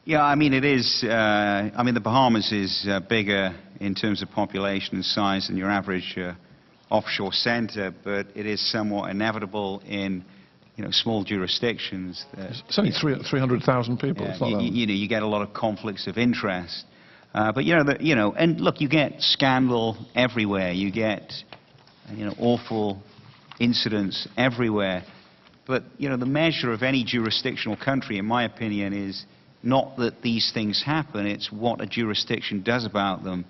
Yeah, I mean, it is, the Bahamas is bigger in terms of population and size than your average offshore center, but it is somewhat inevitable in, small jurisdictions. It's only 300,000 people. It's not that. You get a lot of conflicts of interest. But, and look, you get scandal everywhere. You get, awful incidents everywhere. But, you know, the measure of any jurisdictional country, in my opinion, is not that these things happen, it's what a jurisdiction does about them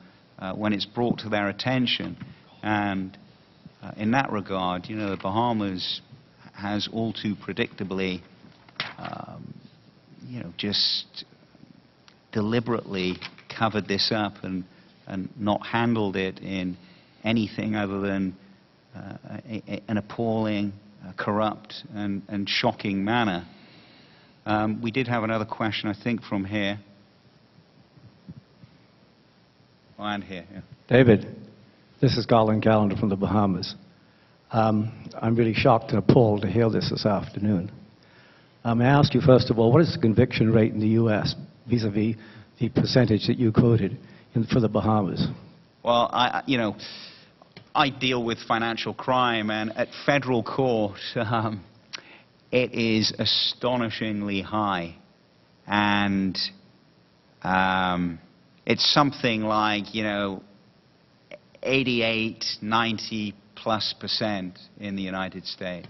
when it's brought to their attention. And in that regard, you know, the Bahamas has all too predictably, you know, just deliberately covered this up and not handled it in anything other than an appalling, corrupt and shocking manner. We did have another question, I think, from here. Oh, and here, yeah. David, this is Garland Callender from the Bahamas. I'm really shocked and appalled to hear this afternoon. May I ask you, first of all, what is the conviction rate in the U.S. vis-a-vis the percentage that you quoted for the Bahamas? Well, you know, I deal with financial crime, and at federal court, it is astonishingly high. And it's something like, you know, 88, 90+% in the United States.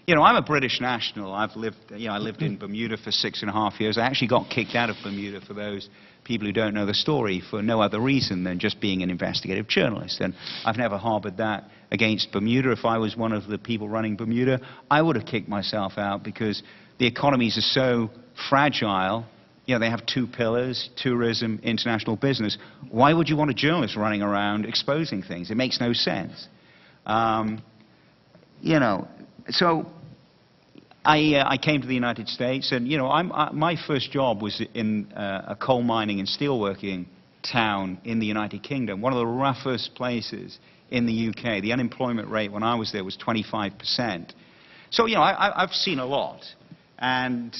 You know, I'm a British national. I lived in Bermuda for 6.5 years. I actually got kicked out of Bermuda, for those people who don't know the story, for no other reason than just being an investigative journalist. And I've never harbored that against Bermuda. If I was one of the people running Bermuda, I would have kicked myself out, because the economies are so fragile. You know, they have two pillars: tourism, international business. Why would you want a journalist running around exposing things? It makes no sense. You know, so I came to the United States, and, you know, my first job was in a coal mining and steelworking town in the United Kingdom, one of the roughest places in the UK. The unemployment rate when I was there was 25%. So, you know, I've seen a lot. And,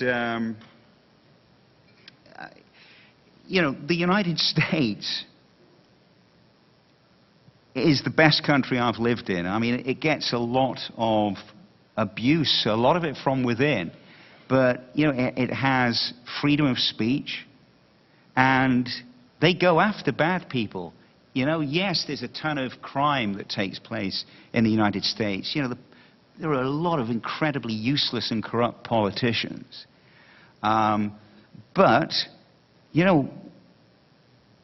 you know, the United States is the best country I've lived in. I mean, it gets a lot of abuse, a lot of it from within, but, you know, it has freedom of speech, and they go after bad people. You know, yes, there's a ton of crime that takes place in the United States. You know, there are a lot of incredibly useless and corrupt politicians. But, you know,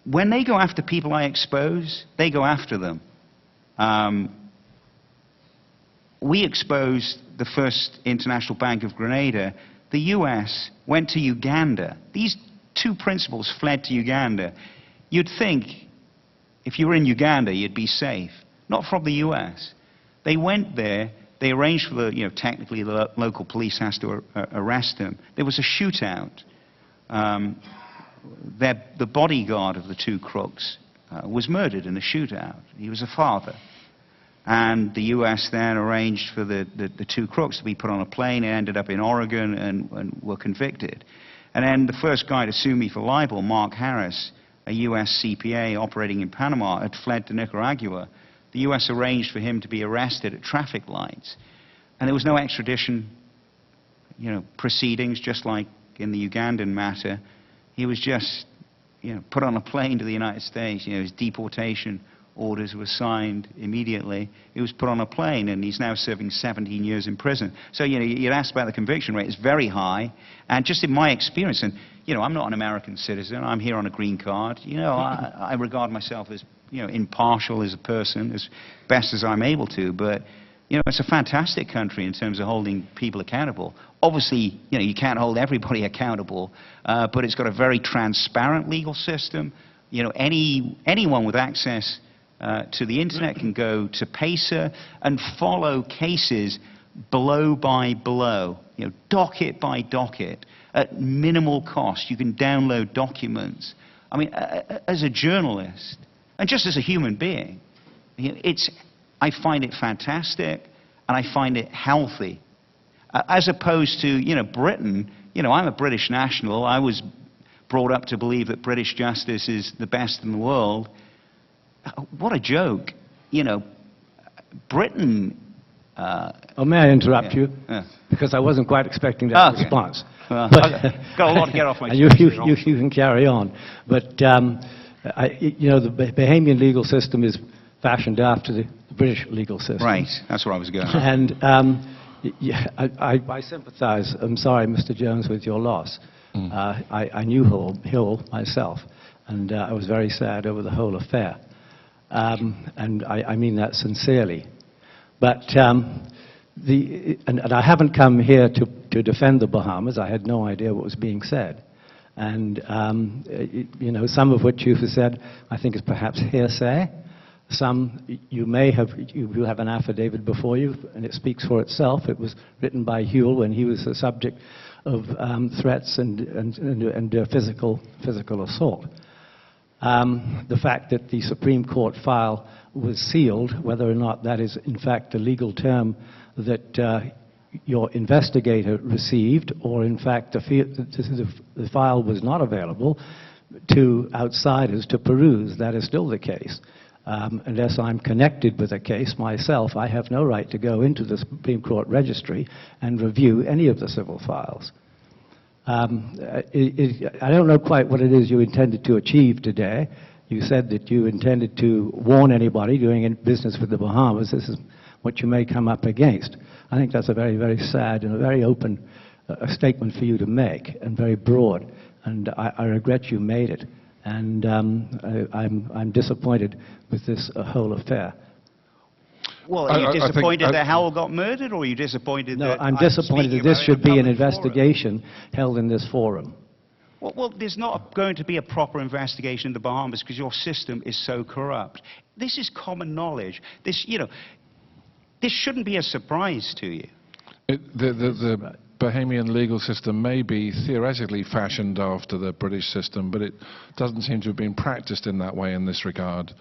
when they go after people I expose, they go after them. We exposed the First International Bank of Grenada. The U.S. went to Uganda. These two principals fled to Uganda. You'd think if you were in Uganda, you'd be safe. Not from the U.S. They went there. They arranged for the, you know, technically the local police has to arrest them. There was a shootout. The bodyguard of the two crooks was murdered in a shootout. He was a father. And the U.S. then arranged for the two crooks to be put on a plane and ended up in Oregon and were convicted. And then the first guy to sue me for libel, Mark Harris, a U.S. CPA operating in Panama, had fled to Nicaragua. The U.S. arranged for him to be arrested at traffic lights. And there was no extradition, you know, proceedings, just like in the Ugandan matter. He was just, you know, put on a plane to the United States. You know, his deportation orders were signed immediately. He was put on a plane, and he's now serving 17 years in prison. So, you know, you'd asked about the conviction rate. It's very high. And just in my experience, and, you know, I'm not an American citizen. I'm here on a green card. You know, I regard myself as, you know, impartial as a person, as best as I'm able to. But, you know, it's a fantastic country in terms of holding people accountable. Obviously, you know, you can't hold everybody accountable, but it's got a very transparent legal system. You know, anyone with access to the internet can go to PACER and follow cases blow by blow, you know, docket by docket, at minimal cost. You can download documents. I mean, as a journalist, and just as a human being, you know, I find it fantastic, and I find it healthy. As opposed to, you know, Britain. You know, I'm a British national. I was brought up to believe that British justice is the best in the world. What a joke. You know, Britain... oh, may I interrupt you? Because I wasn't quite expecting that response. I've got a lot to get off my chest. You can carry on. But, you know, the Bahamian legal system is fashioned after the British legal system. Right. That's where I was going. And Yeah, I sympathize, I'm sorry, Mr. Jones, with your loss. I knew Hill myself, and I was very sad over the whole affair. And I mean that sincerely. But and I haven't come here to defend the Bahamas. I had no idea what was being said. And, you know, some of what you have said, I think, is perhaps hearsay. Some you may have, you have an affidavit before you, and it speaks for itself. It was written by Hewell when he was the subject of threats and physical assault. The fact that the Supreme Court file was sealed, whether or not that is in fact a legal term that your investigator received, or in fact the file was not available to outsiders to peruse, that is still the case. Unless I'm connected with a case myself, I have no right to go into the Supreme Court registry and review any of the civil files. I don't know quite what it is you intended to achieve today. You said that you intended to warn anybody doing business with the Bahamas. This is what you may come up against. I think that's a very, very sad and a very open statement for you to make, and very broad. And I regret you made it. And I'm disappointed with this whole affair. Well, are you disappointed that Howell got murdered, or are you disappointed that... No, I'm disappointed that this should be an investigation held in this forum. Well, there's not going to be a proper investigation in the Bahamas because your system is so corrupt. This is common knowledge. This, you know, this shouldn't be a surprise to you. The Bahamian legal system may be theoretically fashioned after the British system, but it doesn't seem to have been practiced in that way in this regard.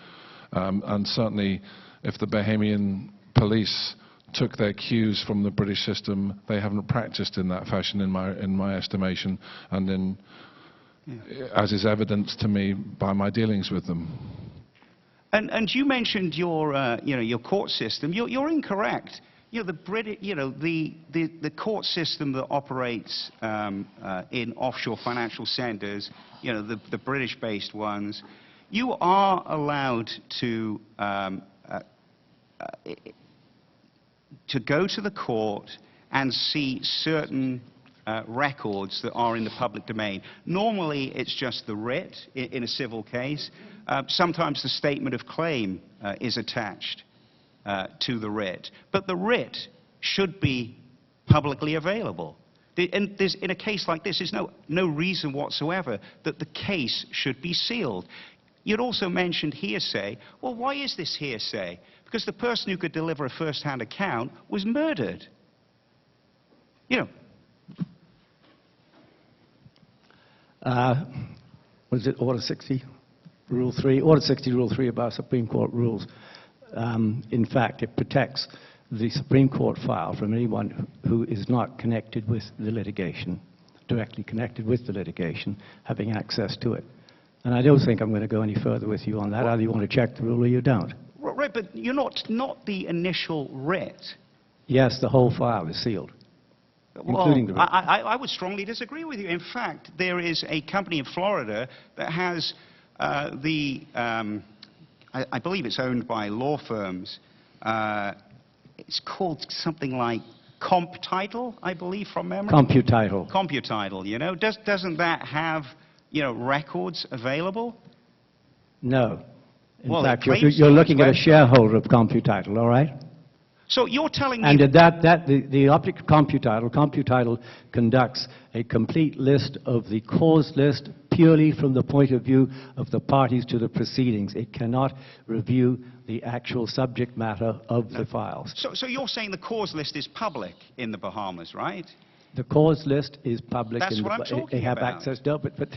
And certainly, if the Bahamian police took their cues from the British system, they haven't practiced in that fashion, in my estimation, and as is evidenced to me by my dealings with them. And you mentioned your, you know, your court system. You're incorrect. You know, the court system that operates in offshore financial centers, you know, the British-based ones, you are allowed to go to the court and see certain records that are in the public domain. Normally, it's just the writ in a civil case. Sometimes the statement of claim is attached to the writ. But the writ should be publicly available. And in a case like this, there's no reason whatsoever that the case should be sealed. You'd also mentioned hearsay. Well, why is this hearsay? Because the person who could deliver a first-hand account was murdered. You know. What is it, Order 60, Rule 3? Order 60, Rule 3 about Supreme Court rules. In fact, it protects the Supreme Court file from anyone who is not connected with the litigation, directly connected with the litigation, having access to it. And I don't think I'm going to go any further with you on that. Either you want to check the rule or you don't. Right, but you're not the initial writ. Yes, the whole file is sealed, including the writ. I would strongly disagree with you. In fact, there is a company in Florida that has I believe it's owned by law firms. It's called something like CompTitle, I believe, from memory. CompuTitle. CompuTitle, you know. Doesn't that have, you know, records available? No. In well, fact, you're looking at a shareholder of CompuTitle, all right? So you're telling me... And the object of CompuTitle conducts a complete list of the cause list purely from the point of view of the parties to the proceedings. It cannot review the actual subject matter of the files. So you're saying the cause list is public in the Bahamas, right? The cause list is public. That's what I'm talking about. They have access to it, but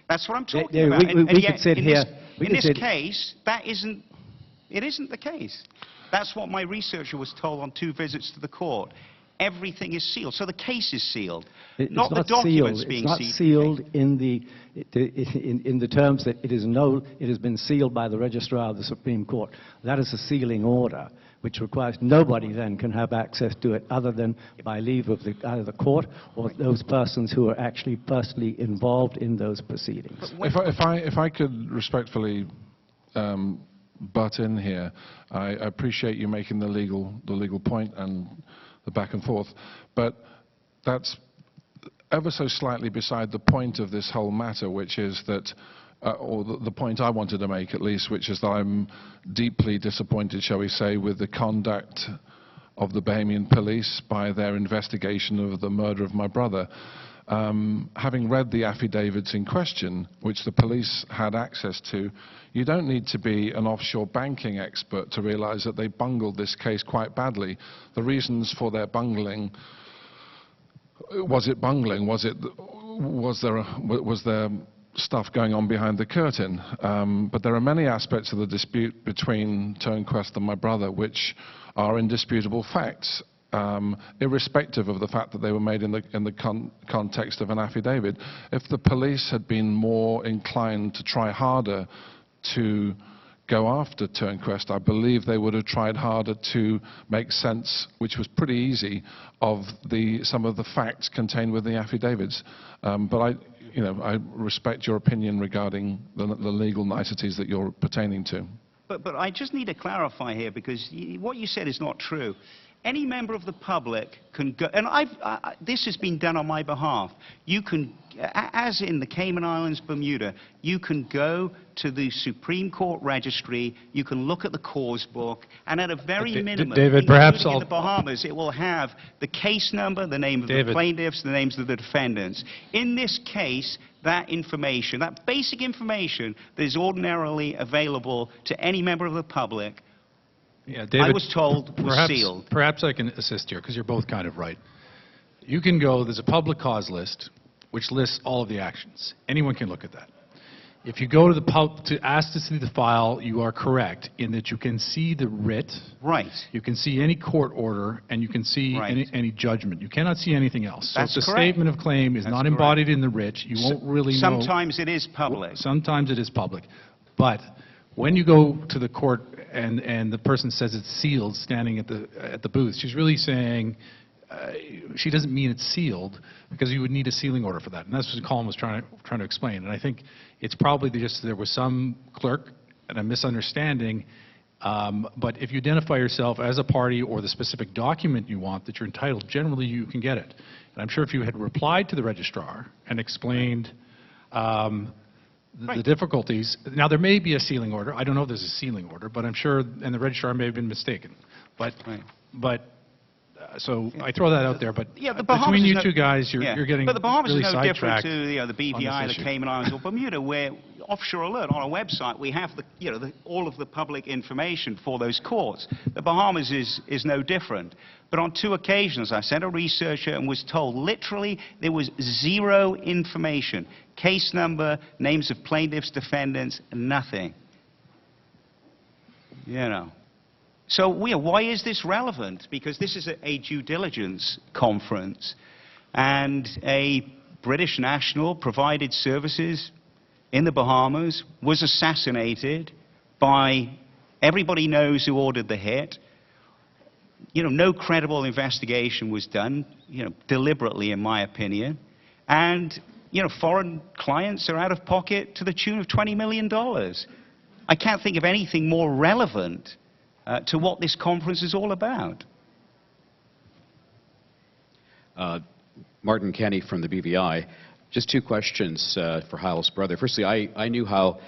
that's what I'm talking about. We could sit here... In this case, it isn't the case. That's what my researcher was told on 2 visits to the court. Everything is sealed. So the case is sealed. Not the documents being sealed. It's not sealed in the terms that it has been sealed by the registrar of the Supreme Court. That is a sealing order, which requires nobody then can have access to it other than by leave of either the court or those persons who are actually personally involved in those proceedings. If I could respectfully butt in here, I appreciate you making the legal point, and the back and forth. But that's ever so slightly beside the point of this whole matter, which is that, or the point I wanted to make at least, which is that I'm deeply disappointed, shall we say, with the conduct of the Bahamian police by their investigation of the murder of my brother. Having read the affidavits in question, which the police had access to, you don't need to be an offshore banking expert to realize that they bungled this case quite badly. The reasons for their bungling, was it bungling? Was there stuff going on behind the curtain? But there are many aspects of the dispute between Turnquest and my brother which are indisputable facts, irrespective of the fact that they were made in the context of an affidavit. If the police had been more inclined to try harder to go after Turnquest, I believe they would have tried harder to make sense, which was pretty easy, of some of the facts contained within the affidavits. But I respect your opinion regarding the legal niceties that you're pertaining to. But I just need to clarify here, because what you said is not true. Any member of the public can go, and this has been done on my behalf. You can, as in the Cayman Islands, Bermuda, you can go to the Supreme Court registry, you can look at the cause book, and at a very minimum, David, perhaps in the Bahamas, it will have the case number, the name of the plaintiffs, the names of the defendants. In this case, that information, that basic information that is ordinarily available to any member of the public, yeah, David, I was told was sealed. Perhaps I can assist here, because you're both kind of right. You can go, there's a public cause list, which lists all of the actions. Anyone can look at that. If you go to to ask to see the file, you are correct in that you can see the writ. Right. You can see any court order, and you can see any judgment. You cannot see anything else. That's so if the correct. Statement of claim is not embodied in the writ, you won't really know. Sometimes it is public. Sometimes it is public. But when you go to the court and the person says it's sealed standing at the booth, she's really saying, she doesn't mean it's sealed, because you would need a sealing order for that. And that's what Colin was trying to explain. And I think it's probably just there was some clerk and a misunderstanding. But if you identify yourself as a party or the specific document you want that you're entitled, generally you can get it. And I'm sure if you had replied to the registrar and explained the difficulties, now there may be a sealing order. I don't know if there's a sealing order, but I'm sure, and the registrar may have been mistaken. So I throw that out there, but yeah, between you two guys, you're getting But the Bahamas really is no different sidetracked to the BVI, the Cayman Islands, or Bermuda, where OffshoreAlert on our website we have all of the public information for those courts. The Bahamas is no different. But on 2 occasions I sent a researcher and was told literally there was zero information. Case number, names of plaintiffs, defendants, nothing. You know. So why is this relevant? Because this is a due diligence conference, and a British national provided services in the Bahamas was assassinated by everybody knows who ordered the hit. No credible investigation was done, deliberately in my opinion, and foreign clients are out of pocket to the tune of $20 million. I can't think of anything more relevant to what this conference is all about. Martin Kenny from the BVI. Just 2 questions for Howell's brother. Firstly, I knew Howell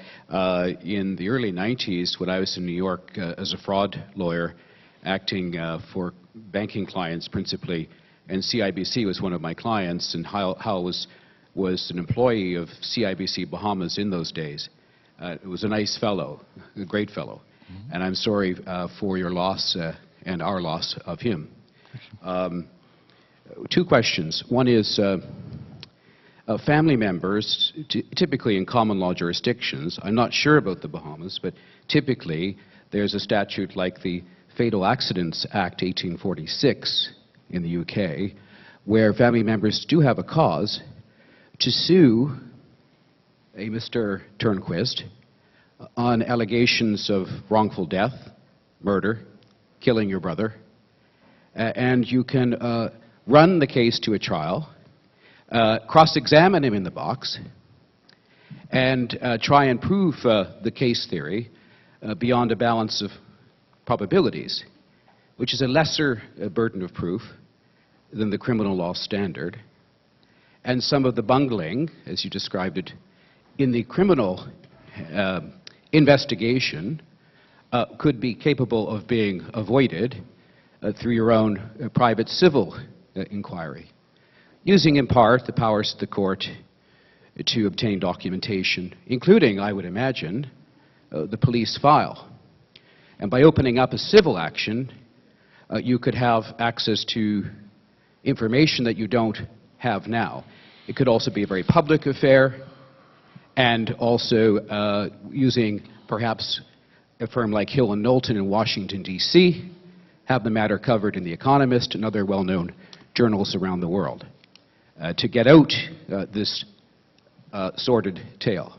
in the early 90s when I was in New York as a fraud lawyer, acting for banking clients principally, and CIBC was one of my clients, and Howell was an employee of CIBC Bahamas in those days. It was a nice fellow, a great fellow. And I'm sorry for your loss and our loss of him. 2 questions. One is family members, typically in common law jurisdictions, I'm not sure about the Bahamas, but typically there's a statute like the Fatal Accidents Act 1846 in the UK, where family members do have a cause to sue a Mr. Turnquest on allegations of wrongful death, murder, killing your brother, and you can run the case to a trial, cross-examine him in the box, and try and prove the case theory beyond a balance of probabilities, which is a lesser burden of proof than the criminal law standard. And some of the bungling, as you described it, in the criminal investigation could be capable of being avoided through your own private civil inquiry, using in part the powers of the court to obtain documentation, including, I would imagine, the police file. And by opening up a civil action, you could have access to information that you don't have now. It could also be a very public affair, and also using perhaps a firm like Hill & Knowlton in Washington, D.C., have the matter covered in The Economist and other well-known journals around the world to get out this sordid tale.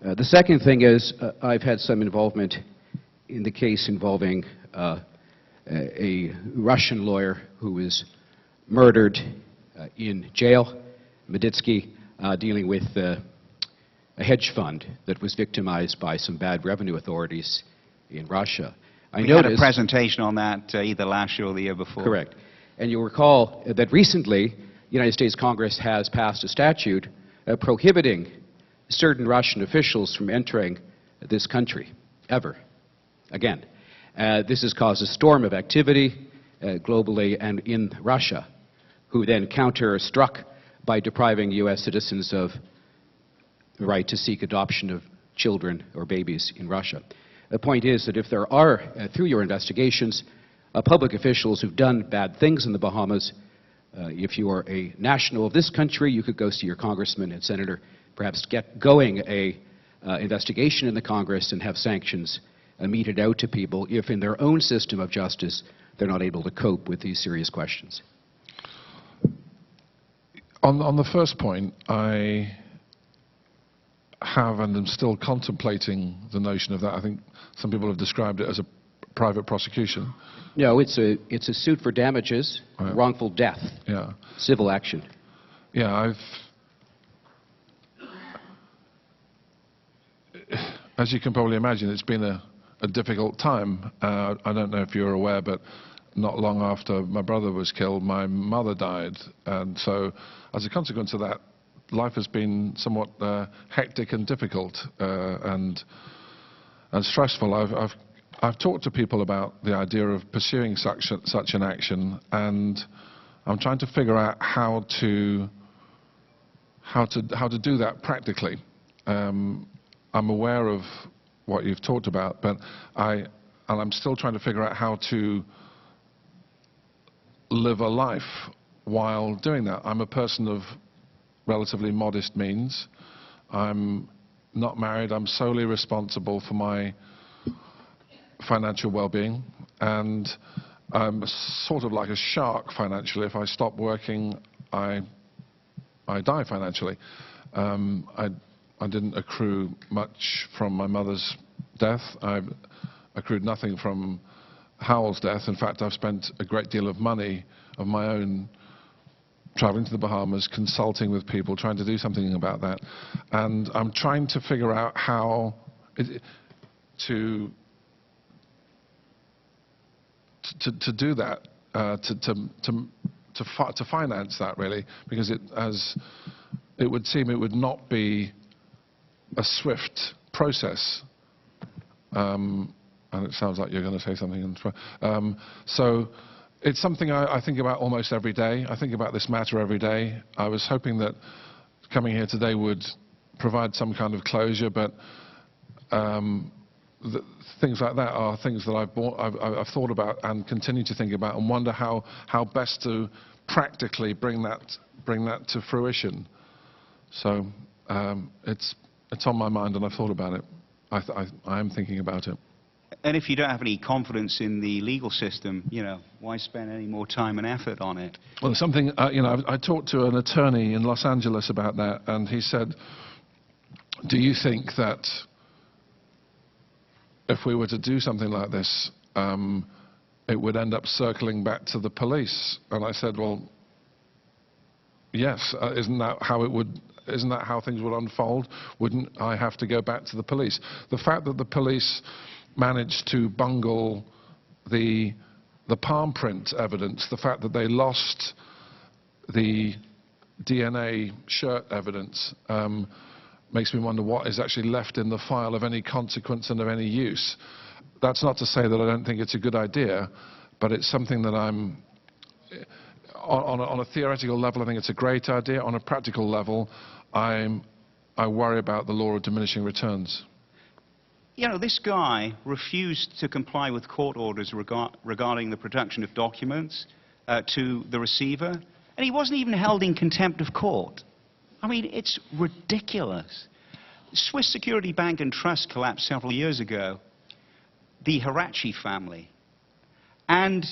The second thing is I've had some involvement in the case involving a Russian lawyer who was murdered in jail, Meditsky, dealing with a hedge fund that was victimized by some bad revenue authorities in Russia. We had a presentation on that either last year or the year before. Correct. And you'll recall that recently the United States Congress has passed a statute prohibiting certain Russian officials from entering this country, ever, again. This has caused a storm of activity globally and in Russia, who then counter-struck by depriving U.S. citizens of the right to seek adoption of children or babies in Russia. The point is that if there are, through your investigations, public officials who've done bad things in the Bahamas, if you are a national of this country, you could go see your congressman and senator, perhaps get going a investigation in the Congress and have sanctions meted out to people if in their own system of justice they're not able to cope with these serious questions. On the first point, I have and am still contemplating the notion of that. I think some people have described it as a private prosecution. No, it's a suit for damages, right. Wrongful death, yeah. Civil action. Yeah, as you can probably imagine, it's been a difficult time. I don't know if you're aware, but not long after my brother was killed, my mother died. And so, as a consequence of that, life has been somewhat hectic and difficult and stressful. I've talked to people about the idea of pursuing such an action, and I'm trying to figure out how to do that practically. I'm aware of what you've talked about, but I'm still trying to figure out how to live a life while doing that. I'm a person of relatively modest means. I'm not married. I'm solely responsible for my financial well-being, and I'm sort of like a shark financially. If I stop working, I die financially. I didn't accrue much from my mother's death. I accrued nothing from Howell's death. In fact, I've spent a great deal of money of my own traveling to the Bahamas, consulting with people, trying to do something about that. And I'm trying to figure out how to do that, to finance that, really, because it would seem it would not be a swift process. And it sounds like you're going to say something. So it's something I think about almost every day. I think about this matter every day. I was hoping that coming here today would provide some kind of closure, but things like that are things that I've thought about and continue to think about and wonder how best to practically bring that to fruition. So it's on my mind, and I've thought about it. I am thinking about it. And if you don't have any confidence in the legal system, why spend any more time and effort on it? Well, something, I talked to an attorney in Los Angeles about that, and he said, do you think that if we were to do something like this, it would end up circling back to the police? And I said, well, yes, isn't that how things would unfold? Wouldn't I have to go back to the police? The fact that the police managed to bungle the the palm print evidence, the fact that they lost the DNA shirt evidence, makes me wonder what is actually left in the file of any consequence and of any use. That's not to say that I don't think it's a good idea, but it's something that I'm, on a theoretical level, I think it's a great idea. On a practical level, I worry about the law of diminishing returns. You know, this guy refused to comply with court orders regarding the production of documents to the receiver, and he wasn't even held in contempt of court. I mean, it's ridiculous. Swiss Security Bank and Trust collapsed several years ago, the Hirachi family, and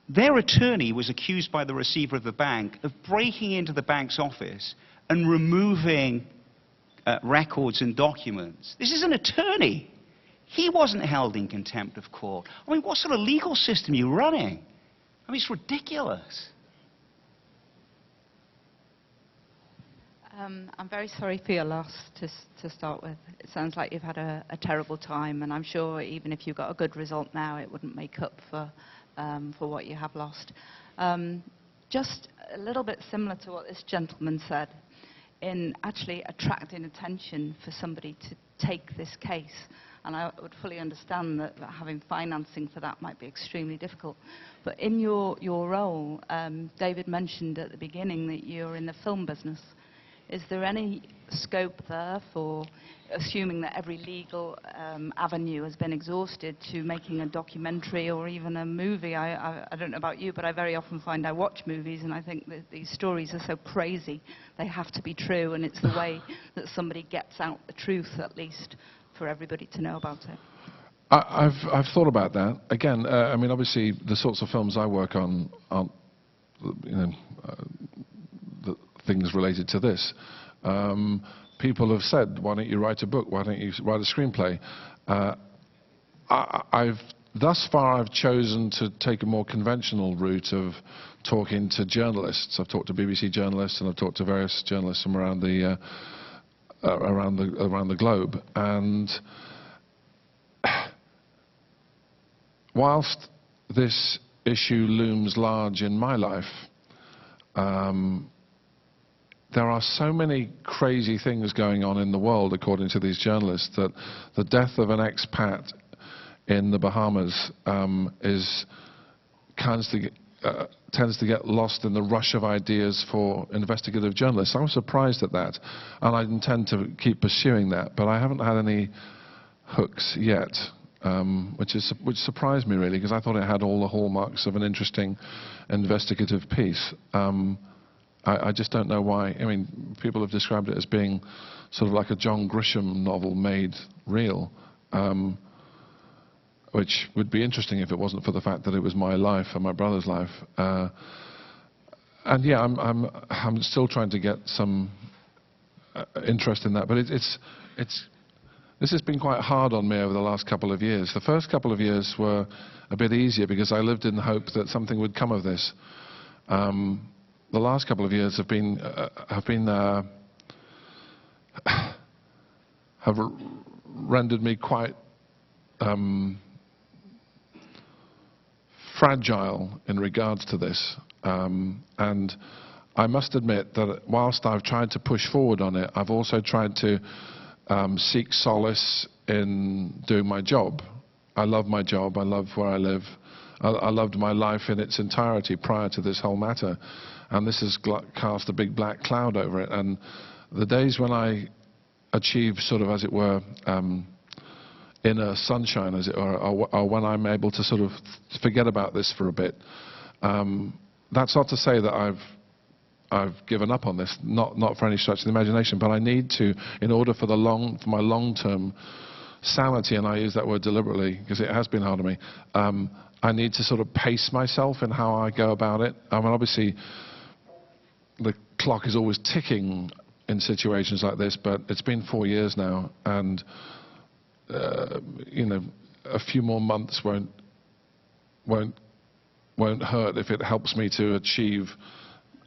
their attorney was accused by the receiver of the bank of breaking into the bank's office and removing records and documents. This is an attorney. He wasn't held in contempt of court. I mean, what sort of legal system are you running? I mean, it's ridiculous. I'm very sorry for your loss, to start with. It sounds like you've had a terrible time, and I'm sure even if you got a good result now, it wouldn't make up for what you have lost. Just a little bit similar to what this gentleman said, in actually attracting attention for somebody to take this case. And I would fully understand that having financing for that might be extremely difficult. But in your role, David mentioned at the beginning that you're in the film business. Is there any scope there for, assuming that every legal avenue has been exhausted, to making a documentary or even a movie? I don't know about you, but I very often find I watch movies and I think that these stories are so crazy, they have to be true, and it's the way that somebody gets out the truth, at least, for everybody to know about it. I've thought about that. Again, I mean, obviously, the sorts of films I work on aren't, you know, the things related to this. People have said, why don't you write a book? Why don't you write a screenplay? Thus far, I've chosen to take a more conventional route of talking to journalists. I've talked to BBC journalists, and I've talked to various journalists from around the globe. And whilst this issue looms large in my life, there are so many crazy things going on in the world, according to these journalists, that the death of an expat in the Bahamas tends to get lost in the rush of ideas for investigative journalists. I'm surprised at that, and I intend to keep pursuing that, but I haven't had any hooks yet, which surprised me, really, because I thought it had all the hallmarks of an interesting investigative piece. I just don't know why. I mean, people have described it as being sort of like a John Grisham novel made real, which would be interesting if it wasn't for the fact that it was my life and my brother's life. And yeah, I'm still trying to get some interest in that, but this has been quite hard on me over the last couple of years. The first couple of years were a bit easier because I lived in the hope that something would come of this. The last couple of years have rendered me quite fragile in regards to this, and I must admit that whilst I've tried to push forward on it, I've also tried to seek solace in doing my job. I love my job, I love where I live, I loved my life in its entirety prior to this whole matter, and this has cast a big black cloud over it. And the days when I achieve sort of, as it were, inner sunshine, as it were, are when I'm able to sort of forget about this for a bit. That's not to say that I've given up on this, not for any stretch of the imagination, but I need to, in order for my long-term sanity, and I use that word deliberately because it has been hard on me, I need to sort of pace myself in how I go about it. I mean, obviously, the clock is always ticking in situations like this, but it's been 4 years now, and you know, a few more months won't hurt if it helps me to achieve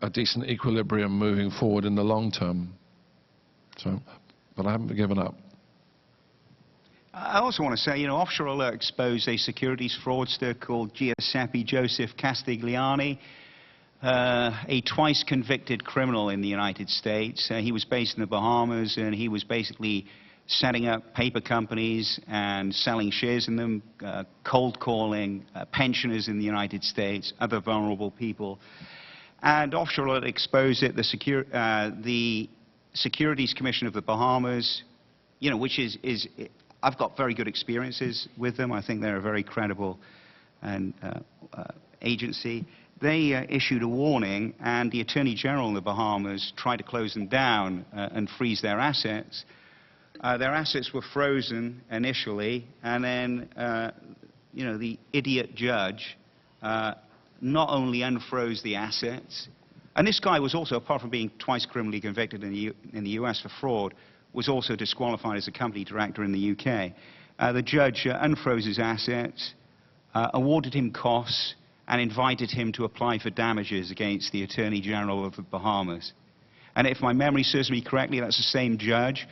a decent equilibrium moving forward in the long term. So, but I haven't given up. I also want to say, you know, OffshoreAlert exposed a securities fraudster called Giuseppe Joseph Castigliani, a twice convicted criminal in the United States. He was based in the Bahamas, and he was basically setting up paper companies and selling shares in them, cold calling pensioners in the United States, other vulnerable people. And OffshoreAlert exposed it. The Securities Commission of the Bahamas, you know, which is I've got very good experiences with them. I think they're a very credible agency. They issued a warning, and the Attorney General in the Bahamas tried to close them down and freeze their assets. Their assets were frozen initially, and then, you know, the idiot judge not only unfroze the assets, and this guy was also, apart from being twice criminally convicted in the US for fraud, was also disqualified as a company director in the UK. The judge unfroze his assets, awarded him costs, and invited him to apply for damages against the Attorney General of the Bahamas. And if my memory serves me correctly, that's the same judge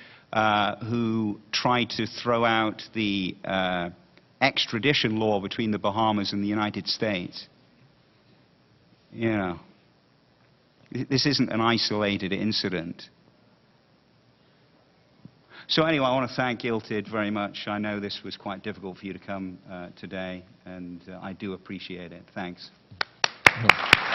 who tried to throw out the extradition law between the Bahamas and the United States. You know, this isn't an isolated incident. So anyway, I want to thank Illtyd very much. I know this was quite difficult for you to come today, and I do appreciate it. Thanks. Yeah.